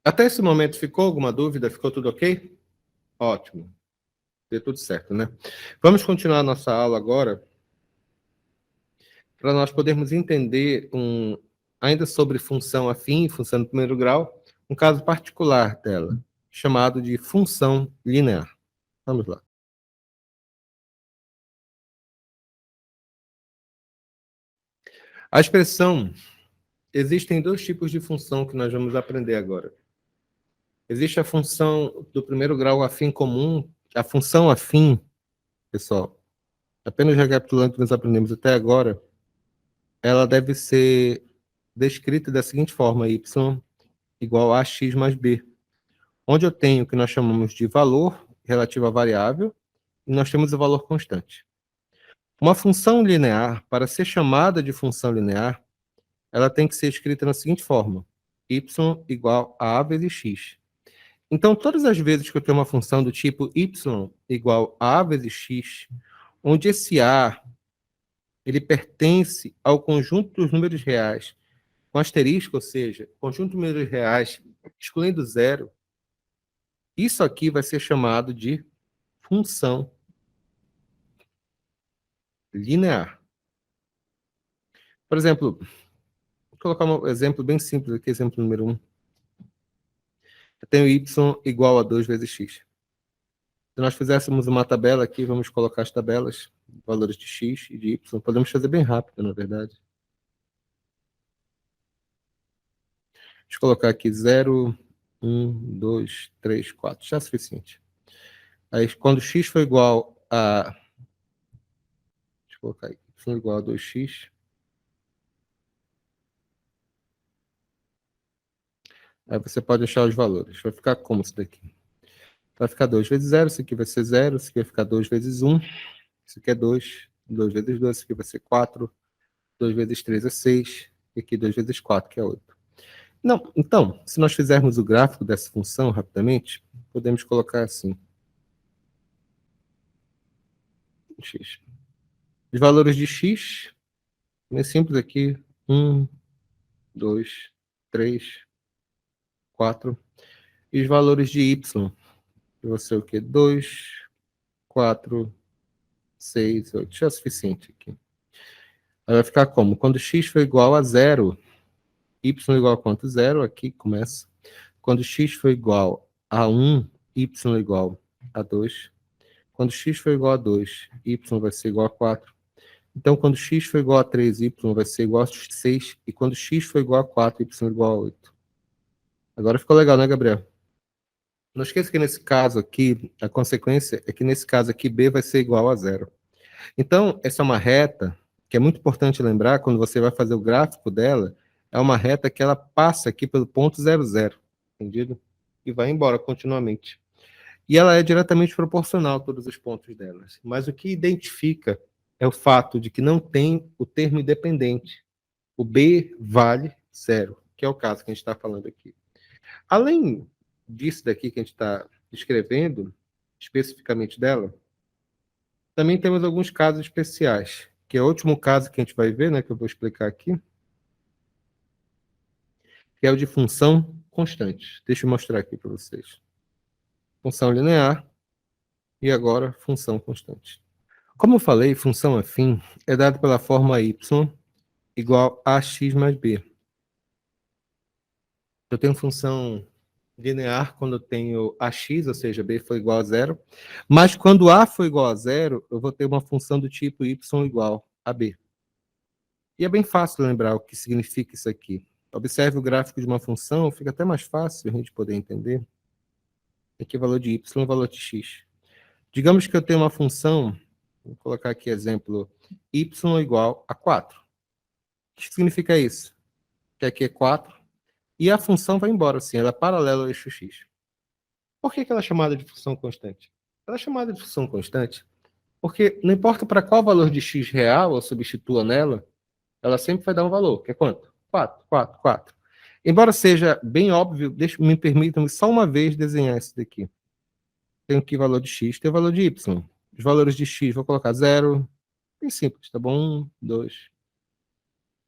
A: Até esse momento, ficou alguma dúvida? Ficou tudo ok? Ótimo. Deu tudo certo, né? Vamos continuar a nossa aula agora, para nós podermos entender ainda sobre função afim, função do primeiro grau, um caso particular dela, chamado de função linear. Vamos lá. A expressão, existem dois tipos de função que nós vamos aprender agora. Existe a função do primeiro grau afim comum, a função afim, pessoal, apenas recapitulando o que nós aprendemos até agora, ela deve ser descrita da seguinte forma: y igual a x mais b, onde eu tenho o que nós chamamos de valor relativo à variável e nós temos o valor constante. Uma função linear, para ser chamada de função linear, ela tem que ser escrita da seguinte forma: y igual a vezes x. Então, todas as vezes que eu tenho uma função do tipo y igual a vezes x, onde esse a ele pertence ao conjunto dos números reais com asterisco, ou seja, conjunto de números reais excluindo zero, isso aqui vai ser chamado de função linear. Por exemplo, vou colocar um exemplo bem simples aqui, exemplo número 1. Eu tenho y igual a 2 vezes x. Se nós fizéssemos uma tabela aqui, vamos colocar as tabelas, valores de x e de y. Podemos fazer bem rápido, na verdade. Deixa eu colocar aqui 0, 1, 2, 3, 4. Já é suficiente. Aí, quando x for igual a... Deixa eu colocar aí. Y igual a 2x. Aí você pode achar os valores. Vai ficar como isso daqui? Vai ficar 2 vezes 0, isso aqui vai ser 0, isso aqui vai ficar 2 vezes 1, isso aqui é 2, 2 vezes 2, isso aqui vai ser 4, 2 vezes 3 é 6, e aqui 2 vezes 4, que é 8. Não, então, se nós fizermos o gráfico dessa função rapidamente, podemos colocar assim. X. Os valores de x, é simples aqui, 1, 2, 3, 4. E os valores de y, que vai ser o quê? 2, 4, 6, 8. Já é suficiente aqui. Aí vai ficar como? Quando x for igual a 0, y igual a quanto? 0, aqui começa. Quando x for igual a 1, y igual a 2. Quando x for igual a 2, y vai ser igual a 4. Então, quando x for igual a 3, y vai ser igual a 6. E quando x for igual a 4, y igual a 8. Agora ficou legal, né, Gabriel? Não esqueça que nesse caso aqui, a consequência é que nesse caso aqui, b vai ser igual a 0. Então, essa é uma reta que é muito importante lembrar quando você vai fazer o gráfico dela, é uma reta que ela passa aqui pelo ponto 0, 0, entendido? E vai embora continuamente. E ela é diretamente proporcional a todos os pontos delas. Mas o que identifica é o fato de que não tem o termo independente. O b vale 0, que é o caso que a gente está falando aqui. Além disso daqui que a gente está escrevendo, especificamente dela, também temos alguns casos especiais, que é o último caso que a gente vai ver, né, que eu vou explicar aqui, que é o de função constante. Deixa eu mostrar aqui para vocês. Função linear e agora função constante. Como eu falei, função afim é dada pela fórmula y igual a x mais b. Eu tenho função linear quando eu tenho ax, ou seja, b foi igual a 0, mas quando a for igual a 0, eu vou ter uma função do tipo y igual a b. E é bem fácil lembrar o que significa isso aqui. Observe o gráfico de uma função, fica até mais fácil a gente poder entender. Aqui é o valor de y e o valor de x. Digamos que eu tenho uma função, vou colocar aqui exemplo, y igual a 4. O que significa isso? Que aqui é 4, e a função vai embora, assim, ela é paralela ao eixo x. Por que ela é chamada de função constante? Ela é chamada de função constante porque não importa para qual valor de x real eu substitua nela, ela sempre vai dar um valor, que é quanto? 4, 4, 4. Embora seja bem óbvio, me permitam só uma vez desenhar isso daqui. Tenho aqui o valor de x, tem o valor de y. Os valores de x, vou colocar 0, bem simples, tá bom? 1, 2,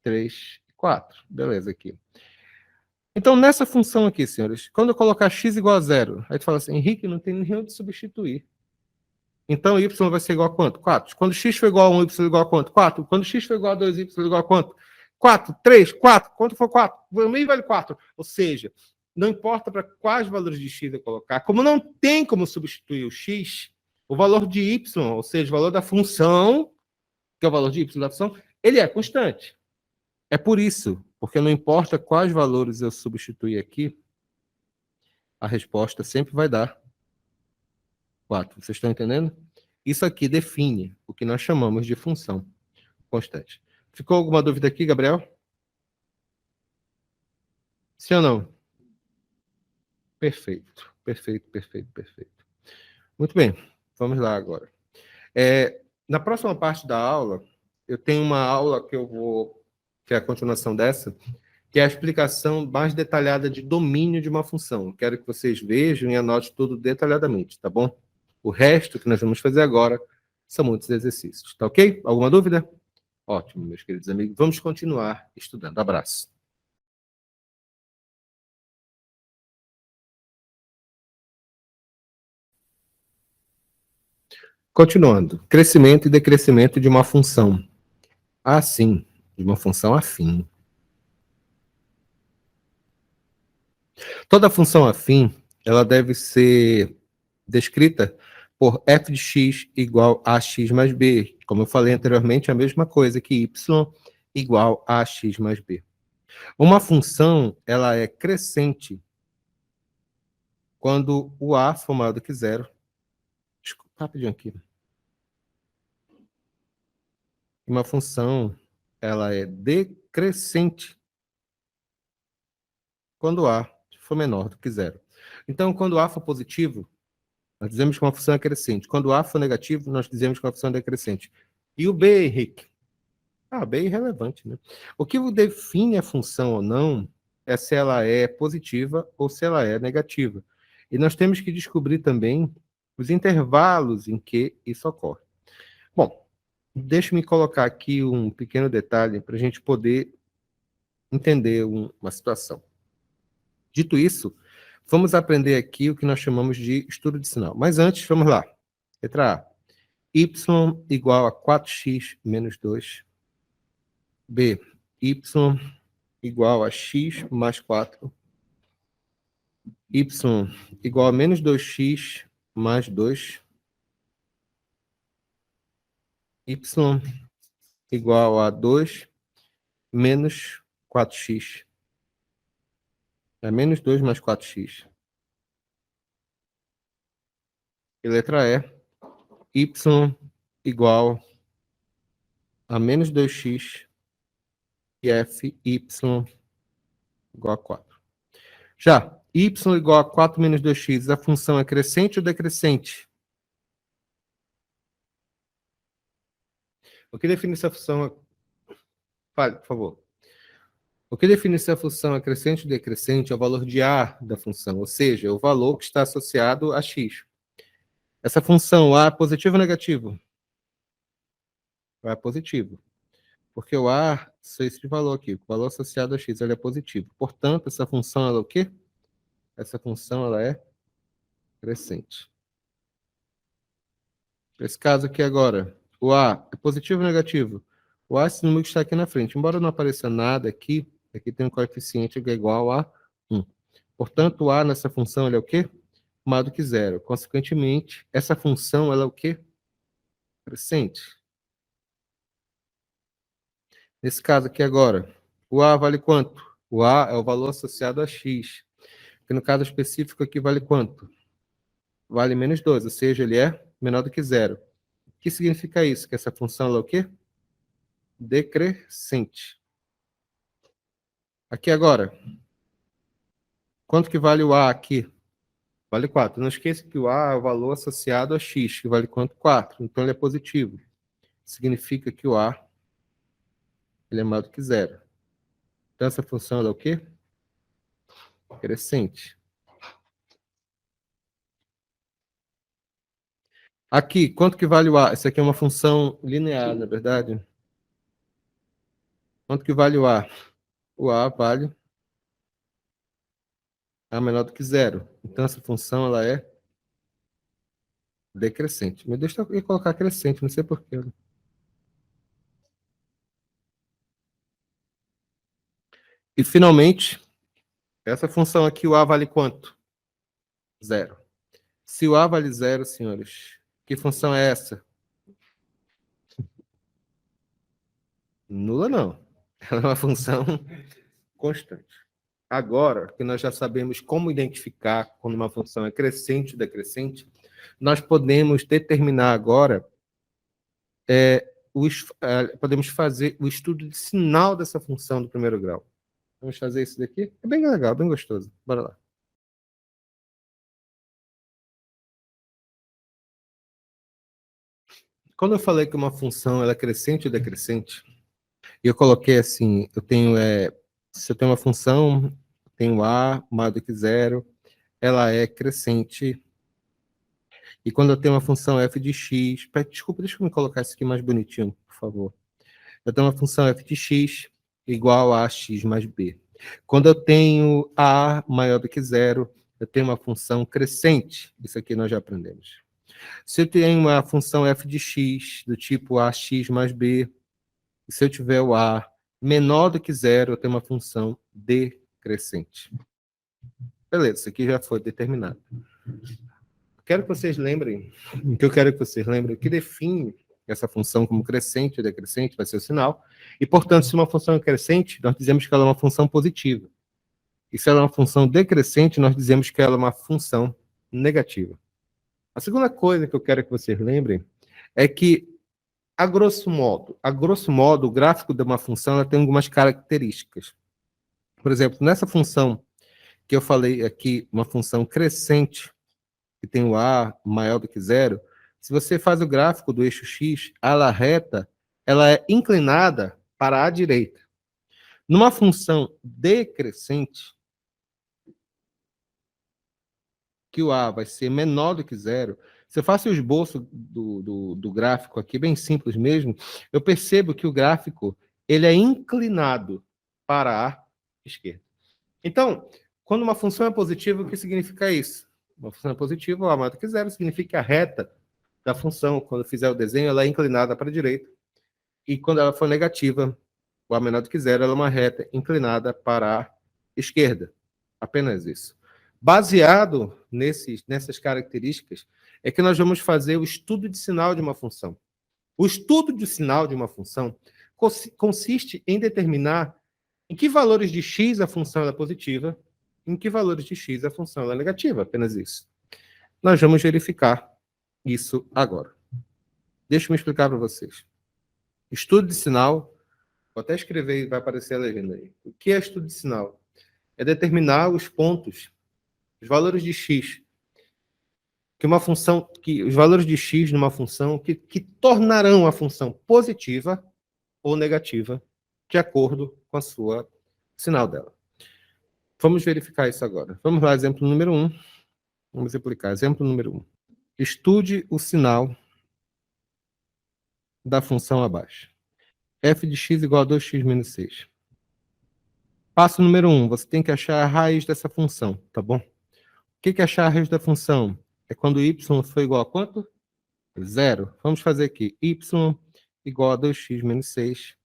A: 3, 4. Beleza, aqui. Então, nessa função aqui, senhores, quando eu colocar x igual a 0, aí tu fala assim, Henrique, não tem nem onde substituir. Então, y vai ser igual a quanto? 4. Quando x for igual a 1, y igual a quanto? 4. Quando x for igual a 2, y igual a quanto? 4, 3, 4. Quanto for 4? O meio vale 4. Ou seja, não importa para quais valores de x eu colocar, como não tem como substituir o x, o valor de y, ou seja, o valor da função, que é o valor de y da função, ele é constante. É por isso, porque não importa quais valores eu substituir aqui, a resposta sempre vai dar 4. Vocês estão entendendo? Isso aqui define o que nós chamamos de função constante. Ficou alguma dúvida aqui, Gabriel? Sim ou não? Perfeito, perfeito, perfeito, perfeito. Muito bem, vamos lá agora. Na próxima parte da aula, eu tenho uma aula que é a continuação dessa, que é a explicação mais detalhada de domínio de uma função. Quero que vocês vejam e anotem tudo detalhadamente, tá bom? O resto que nós vamos fazer agora são muitos exercícios, tá ok? Alguma dúvida? Ótimo, meus queridos amigos. Vamos continuar estudando. Abraço. Continuando. Crescimento e decrescimento de uma função. Assim, de uma função afim. Toda função afim, ela deve ser descrita por f de x igual a x mais b. Como eu falei anteriormente, é a mesma coisa que y igual a x mais b. Uma função, ela é crescente quando o a for maior do que zero. Desculpa, rapidinho aqui. Uma função, ela é decrescente quando a for menor do que zero. Então, quando a for positivo, nós dizemos que uma função é crescente. Quando a for negativo, nós dizemos que uma função é decrescente. E o b, Henrique? B é irrelevante, né? O que define a função ou não é se ela é positiva ou se ela é negativa. E nós temos que descobrir também os intervalos em que isso ocorre. Bom, deixe-me colocar aqui um pequeno detalhe para a gente poder entender uma situação. Dito isso, vamos aprender aqui o que nós chamamos de estudo de sinal. Mas antes, vamos lá. Letra A. Y igual a 4x menos 2. B. Y igual a x mais 4. Y igual a menos 2x mais 2. Y igual a 2 menos 4x. É menos 2 mais 4x. E letra E. Y igual a menos 2x e f y igual a 4. Já, y igual a 4 menos 2x, a função é crescente ou decrescente? O que define essa função? Fale, por favor. O que define se a função é crescente ou decrescente é o valor de A da função, ou seja, o valor que está associado a x. Essa função A é positivo ou negativo? A é positivo. Porque o A, esse valor aqui, o valor associado a x, ele é positivo. Portanto, essa função ela é o quê? Essa função ela é crescente. Nesse caso aqui agora, o A é positivo ou negativo? O A, esse número que está aqui na frente. Embora não apareça nada aqui, aqui tem um coeficiente que é igual a 1. Portanto, o A nessa função ele é o quê? Maior do que zero. Consequentemente, essa função ela é o quê? Crescente. Nesse caso aqui agora, o A vale quanto? O A é o valor associado a x. Que no caso específico aqui vale quanto? Vale menos 2, ou seja, ele é menor do que zero. O que significa isso? Que essa função ela é o quê? Decrescente. Aqui agora, quanto que vale o A aqui? Vale 4. Não esqueça que o A é o valor associado a x, que vale quanto? 4. Então ele é positivo. Significa que o A ele é maior do que zero. Então essa função ela é o quê? Crescente. Aqui, quanto que vale o A? Isso aqui é uma função linear, na é verdade? Quanto que vale o A? O A vale A menor do que zero. Então essa função ela é decrescente. Me deixa eu colocar crescente, não sei porquê. E finalmente, essa função aqui, o A vale quanto? Zero. Se o A vale zero, senhores, que função é essa? Nula não. Ela é uma função constante. Agora que nós já sabemos como identificar quando uma função é crescente ou decrescente, nós podemos determinar agora, podemos fazer o estudo de sinal dessa função do primeiro grau. Vamos fazer isso daqui? É bem legal, bem gostoso. Bora lá. Quando eu falei que uma função ela é crescente ou decrescente, eu coloquei assim, se eu tenho uma função, tenho A maior do que zero, ela é crescente. E quando eu tenho uma função f de x, desculpa, deixa eu me colocar isso aqui mais bonitinho, por favor. Eu tenho uma função f de x igual a x mais b. Quando eu tenho a maior do que zero, eu tenho uma função crescente. Isso aqui nós já aprendemos. Se eu tenho uma função f de x do tipo ax mais b, e se eu tiver o a menor do que zero, eu tenho uma função decrescente. Beleza, isso aqui já foi determinado. Quero que vocês lembrem, o que eu quero que vocês lembrem, o que define essa função como crescente ou decrescente vai ser o sinal. E, portanto, se uma função é crescente, nós dizemos que ela é uma função positiva. E se ela é uma função decrescente, nós dizemos que ela é uma função negativa. A segunda coisa que eu quero que vocês lembrem é que, a grosso modo, o gráfico de uma função ela tem algumas características. Por exemplo, nessa função que eu falei aqui, uma função crescente, que tem o A maior do que zero, se você faz o gráfico do eixo X, a ala reta, ela é inclinada para a direita. Numa função decrescente, que o A vai ser menor do que zero, se eu faço o esboço do gráfico aqui, bem simples mesmo, eu percebo que o gráfico ele é inclinado para a esquerda. Então, quando uma função é positiva, o que significa isso? Uma função é positiva, o A maior do que zero, significa que a reta da função, quando eu fizer o desenho, ela é inclinada para a direita. E quando ela for negativa, o A menor do que zero, ela é uma reta inclinada para a esquerda. Apenas isso. Baseado nessas características, é que nós vamos fazer o estudo de sinal de uma função. O estudo de sinal de uma função consiste em determinar em que valores de x a função é positiva, em que valores de x a função é negativa. Apenas isso. Nós vamos verificar isso agora. Deixa eu me explicar para vocês. Estudo de sinal, vou até escrever e vai aparecer a legenda aí. O que é estudo de sinal? É determinar os pontos, os valores de x, os valores de x numa função que tornarão a função positiva ou negativa de acordo com a sua sinal dela. Vamos verificar isso agora. Vamos lá, exemplo número 1. Vamos aplicar exemplo número 1. Estude o sinal da função abaixo. F de x igual a 2x menos 6. Passo número 1. Você tem que achar a raiz dessa função, tá bom? O que é achar a raiz da função? É quando y for igual a quanto? 0. Vamos fazer aqui. Y igual a 2x menos 6.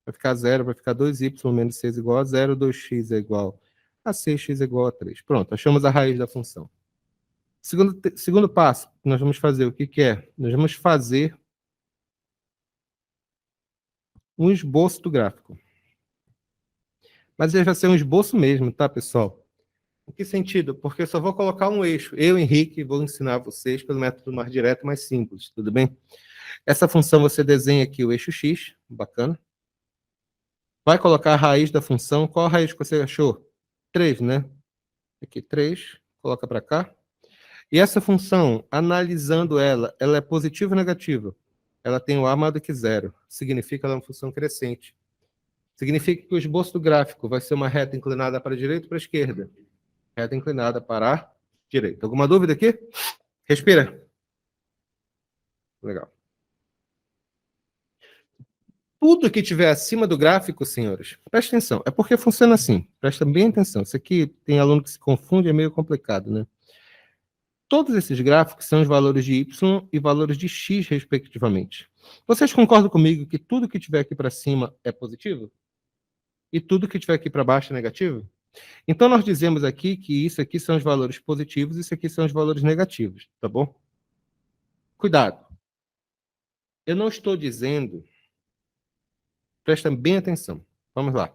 A: Vai ficar 0, vai ficar 2y menos 6 igual a 0. 2x é igual a 6x é igual a 3. Pronto, achamos a raiz da função. Segundo passo, nós vamos fazer o que é? Nós vamos fazer um esboço do gráfico. Mas ele vai ser um esboço mesmo, tá, pessoal? Em que sentido? Porque eu só vou colocar um eixo. Eu, Henrique, vou ensinar vocês pelo método mais direto, mais simples, tudo bem? Essa função você desenha aqui o eixo x, bacana. Vai colocar a raiz da função. Qual a raiz que você achou? 3, né? Aqui, 3. Coloca para cá. E essa função, analisando ela é positiva ou negativa? Ela tem o A maior do que 0. Significa que ela é uma função crescente. Significa que o esboço do gráfico vai ser uma reta inclinada para a direita ou para a esquerda? Reta inclinada para a direita. Alguma dúvida aqui? Respira. Legal. Tudo que tiver acima do gráfico, senhores, presta atenção. É porque funciona assim. Presta bem atenção. Isso aqui tem aluno que se confunde, é meio complicado, né? Todos esses gráficos são os valores de y e valores de x, respectivamente. Vocês concordam comigo que tudo que tiver aqui para cima é positivo? E tudo que tiver aqui para baixo é negativo? Então, nós dizemos aqui que isso aqui são os valores positivos e isso aqui são os valores negativos, tá bom? Cuidado. Eu não estou dizendo... Presta bem atenção. Vamos lá.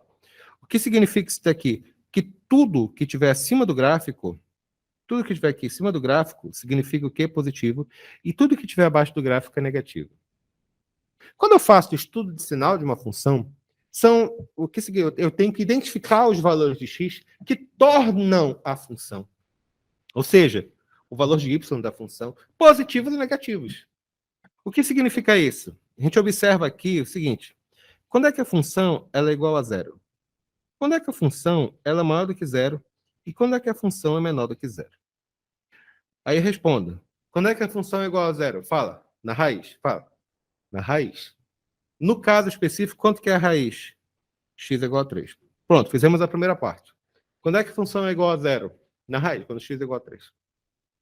A: O que significa isso daqui? Que tudo que tiver acima do gráfico, tudo que tiver aqui em cima do gráfico, significa o que é positivo, e tudo que tiver abaixo do gráfico é negativo. Quando eu faço o estudo de sinal de uma função, eu tenho que identificar os valores de x que tornam a função. Ou seja, o valor de y da função, positivos e negativos. O que significa isso? A gente observa aqui o seguinte: quando é que a função ela é igual a 0? Quando é que a função ela é maior do que 0? E quando é que a função é menor do que 0? Aí responda. Quando é que a função é igual a 0? Fala. Na raiz? Fala. Na raiz. No caso específico, quanto que é a raiz? X é igual a 3. Pronto, fizemos a primeira parte. Quando é que a função é igual a 0? Na raiz, quando x é igual a 3.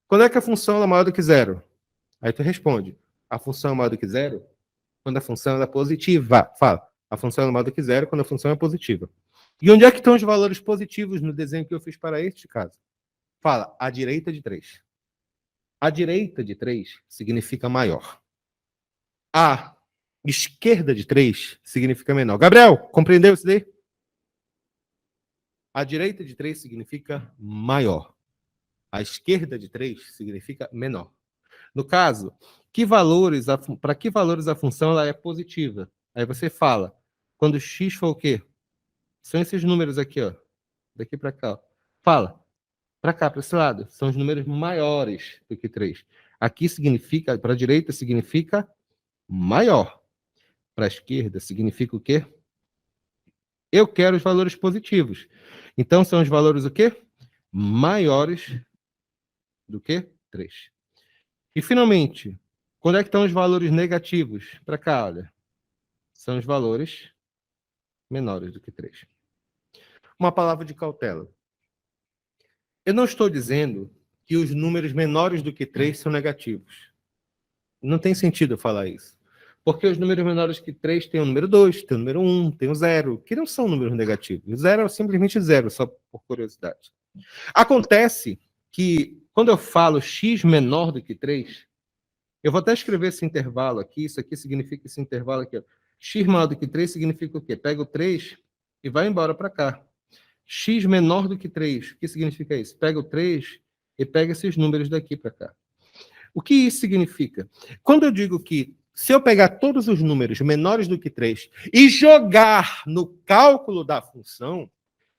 A: Quando é que a função é maior do que 0? Aí tu responde. A função é maior do que 0? Quando a função é positiva. Fala. A função é maior do que 0 quando a função é positiva. E onde é que estão os valores positivos no desenho que eu fiz para este caso? Fala, à direita de 3. À direita de 3 significa maior. À esquerda de 3 significa menor. Gabriel, compreendeu isso daí? À direita de 3 significa maior. À esquerda de 3 significa menor. No caso, para que valores a função ela é positiva? Aí você fala, quando x for o quê? São esses números aqui, ó. Daqui para cá. Ó. Fala. Para cá, para esse lado. São os números maiores do que 3. Aqui significa, para a direita significa maior. Para a esquerda significa o quê? Eu quero os valores positivos. Então, são os valores o quê? Maiores do que 3. E, finalmente, quando é que estão os valores negativos? Para cá, olha. São os valores menores do que 3. Uma palavra de cautela. Eu não estou dizendo que os números menores do que 3 são negativos. Não tem sentido eu falar isso. Porque os números menores que 3 tem o número 2, tem o número 1, tem o 0, que não são números negativos. O 0 é simplesmente 0, só por curiosidade. Acontece que, quando eu falo x menor do que 3, eu vou até escrever esse intervalo aqui, isso aqui significa esse intervalo aqui. Ó. X maior do que 3 significa o quê? Pega o 3 e vai embora para cá. X menor do que 3, o que significa isso? Pega o 3 e pega esses números daqui para cá. O que isso significa? Quando eu digo que se eu pegar todos os números menores do que 3 e jogar no cálculo da função,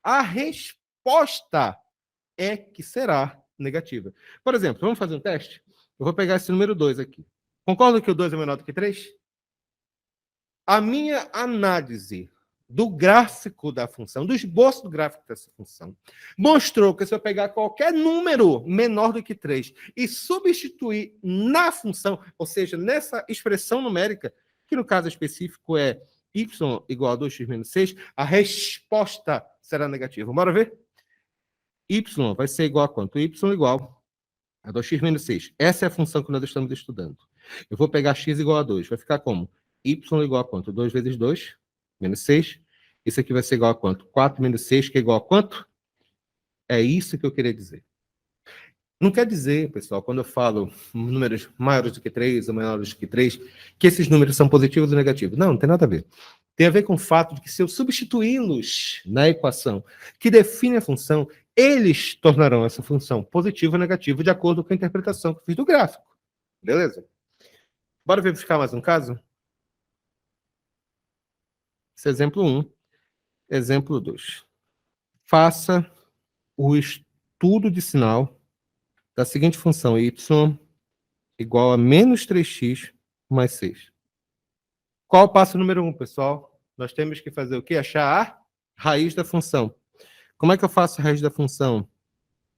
A: a resposta é que será negativa. Por exemplo, vamos fazer um teste? Eu vou pegar esse número 2 aqui. Concorda que o 2 é menor do que 3? A minha análise do gráfico da função, do esboço do gráfico dessa função, mostrou que se eu pegar qualquer número menor do que 3 e substituir na função, ou seja, nessa expressão numérica, que no caso específico é y igual a 2x menos 6, a resposta será negativa. Bora ver? Y vai ser igual a quanto? Y igual a 2x menos 6. Essa é a função que nós estamos estudando. Eu vou pegar x igual a 2. Vai ficar como? Y igual a quanto? 2 vezes 2, menos 6. Isso aqui vai ser igual a quanto? 4 menos 6, que é igual a quanto? É isso que eu queria dizer. Não quer dizer, pessoal, quando eu falo números maiores do que 3 ou menores do que 3, que esses números são positivos ou negativos. Não, não tem nada a ver. Tem a ver com o fato de que se eu substituí-los na equação que define a função, eles tornarão essa função positiva ou negativa de acordo com a interpretação que eu fiz do gráfico. Beleza? Bora verificar mais um caso? Esse é exemplo 1. Exemplo 2. Faça o estudo de sinal da seguinte função y igual a menos 3x mais 6. Qual o passo número 1, pessoal? Nós temos que fazer o quê? Achar a raiz da função. Como é que eu faço a raiz da função?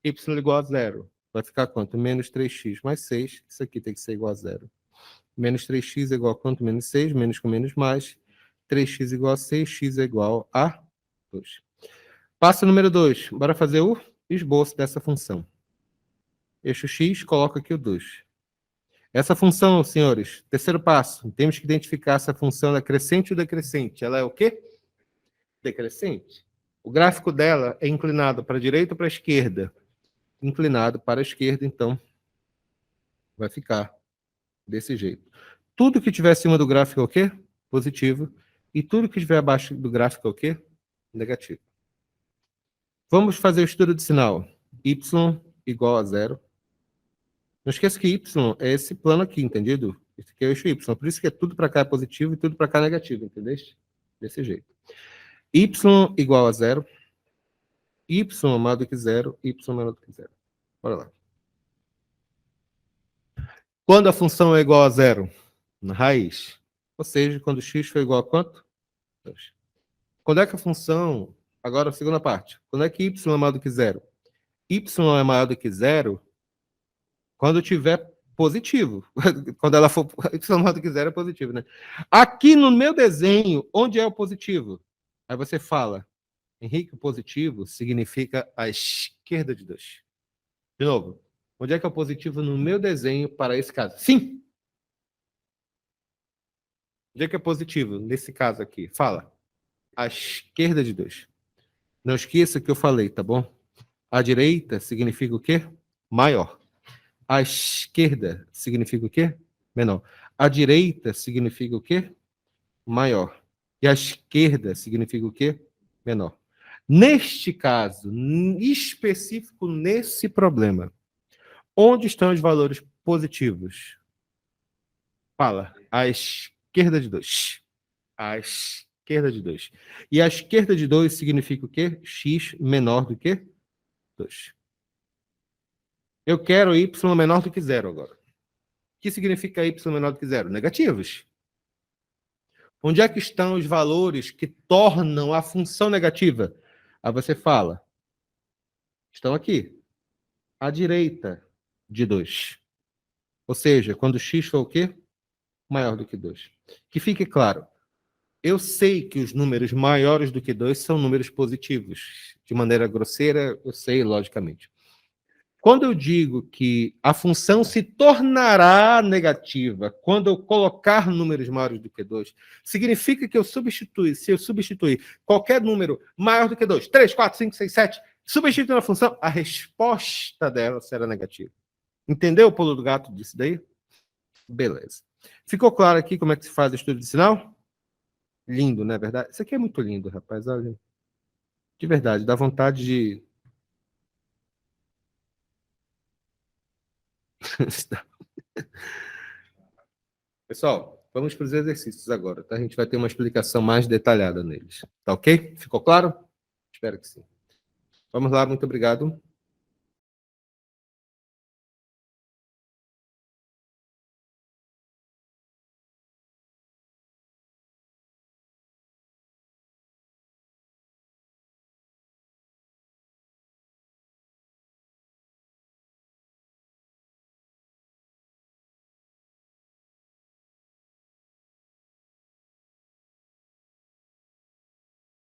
A: Y igual a 0. Vai ficar quanto? Menos 3x mais 6. Isso aqui tem que ser igual a 0. Menos 3x é igual a quanto? Menos 6. Menos com menos mais. 3x igual a 6. X é igual a 2. Passo número 2. Bora fazer o esboço dessa função. Eixo x, coloco aqui o 2. Essa função, senhores, terceiro passo, temos que identificar se a função é crescente ou decrescente. Ela é o quê? Decrescente. O gráfico dela é inclinado para a direita ou para a esquerda? Inclinado para a esquerda, então vai ficar desse jeito. Tudo que estiver acima do gráfico é o quê? Positivo. E tudo que estiver abaixo do gráfico é o quê? Negativo. Vamos fazer o estudo de sinal. Y igual a 0. Não esqueça que y é esse plano aqui, entendido? Esse aqui é o eixo y. Por isso que tudo para cá é positivo e tudo para cá é negativo, entendeste? Desse jeito. Y igual a 0. Y maior do que 0. Y menor do que 0. Bora lá. Quando a função é igual a 0? Na raiz. Ou seja, quando x for igual a quanto? 2. Quando é que a função... Agora, a segunda parte. Quando é que y é maior do que 0? Y é maior do que 0 quando tiver positivo. Quando ela for y maior do que 0 é positivo, né? Aqui no meu desenho, onde é o positivo? Aí você fala, Henrique, o positivo significa a esquerda de 2. De novo, onde é que é o positivo no meu desenho para esse caso? Sim! Onde é que é positivo nesse caso aqui? Fala. A esquerda de 2. Não esqueça que eu falei, tá bom? A direita significa o quê? Maior. A esquerda significa o quê? Menor. A direita significa o quê? Maior. E a esquerda significa o quê? Menor. Neste caso, específico nesse problema, onde estão os valores positivos? Fala. A esquerda de 2. A esquerda de 2. E a esquerda de 2 significa o quê? X menor do que 2. Eu quero y menor do que 0 agora. O que significa y menor do que 0? Negativos. Onde é que estão os valores que tornam a função negativa? Aí você fala. Estão aqui. À direita. de 2. Ou seja, quando x for o quê? Maior do que 2. Que fique claro, eu sei que os números maiores do que 2 são números positivos. De maneira grosseira, eu sei, logicamente. Quando eu digo que a função se tornará negativa quando eu colocar números maiores do que 2, significa que se eu substituir qualquer número maior do que 2, 3, 4, 5, 6, 7, substituindo a função, a resposta dela será negativa. Entendeu o pulo do gato disso daí? Beleza. Ficou claro aqui como é que se faz o estudo de sinal? Lindo, não é verdade? Isso aqui é muito lindo, rapaz. Olha. De verdade, dá vontade de... Pessoal, vamos para os exercícios agora, tá? A gente vai ter uma explicação mais detalhada neles. Tá ok? Ficou claro? Espero que sim. Vamos lá, muito obrigado.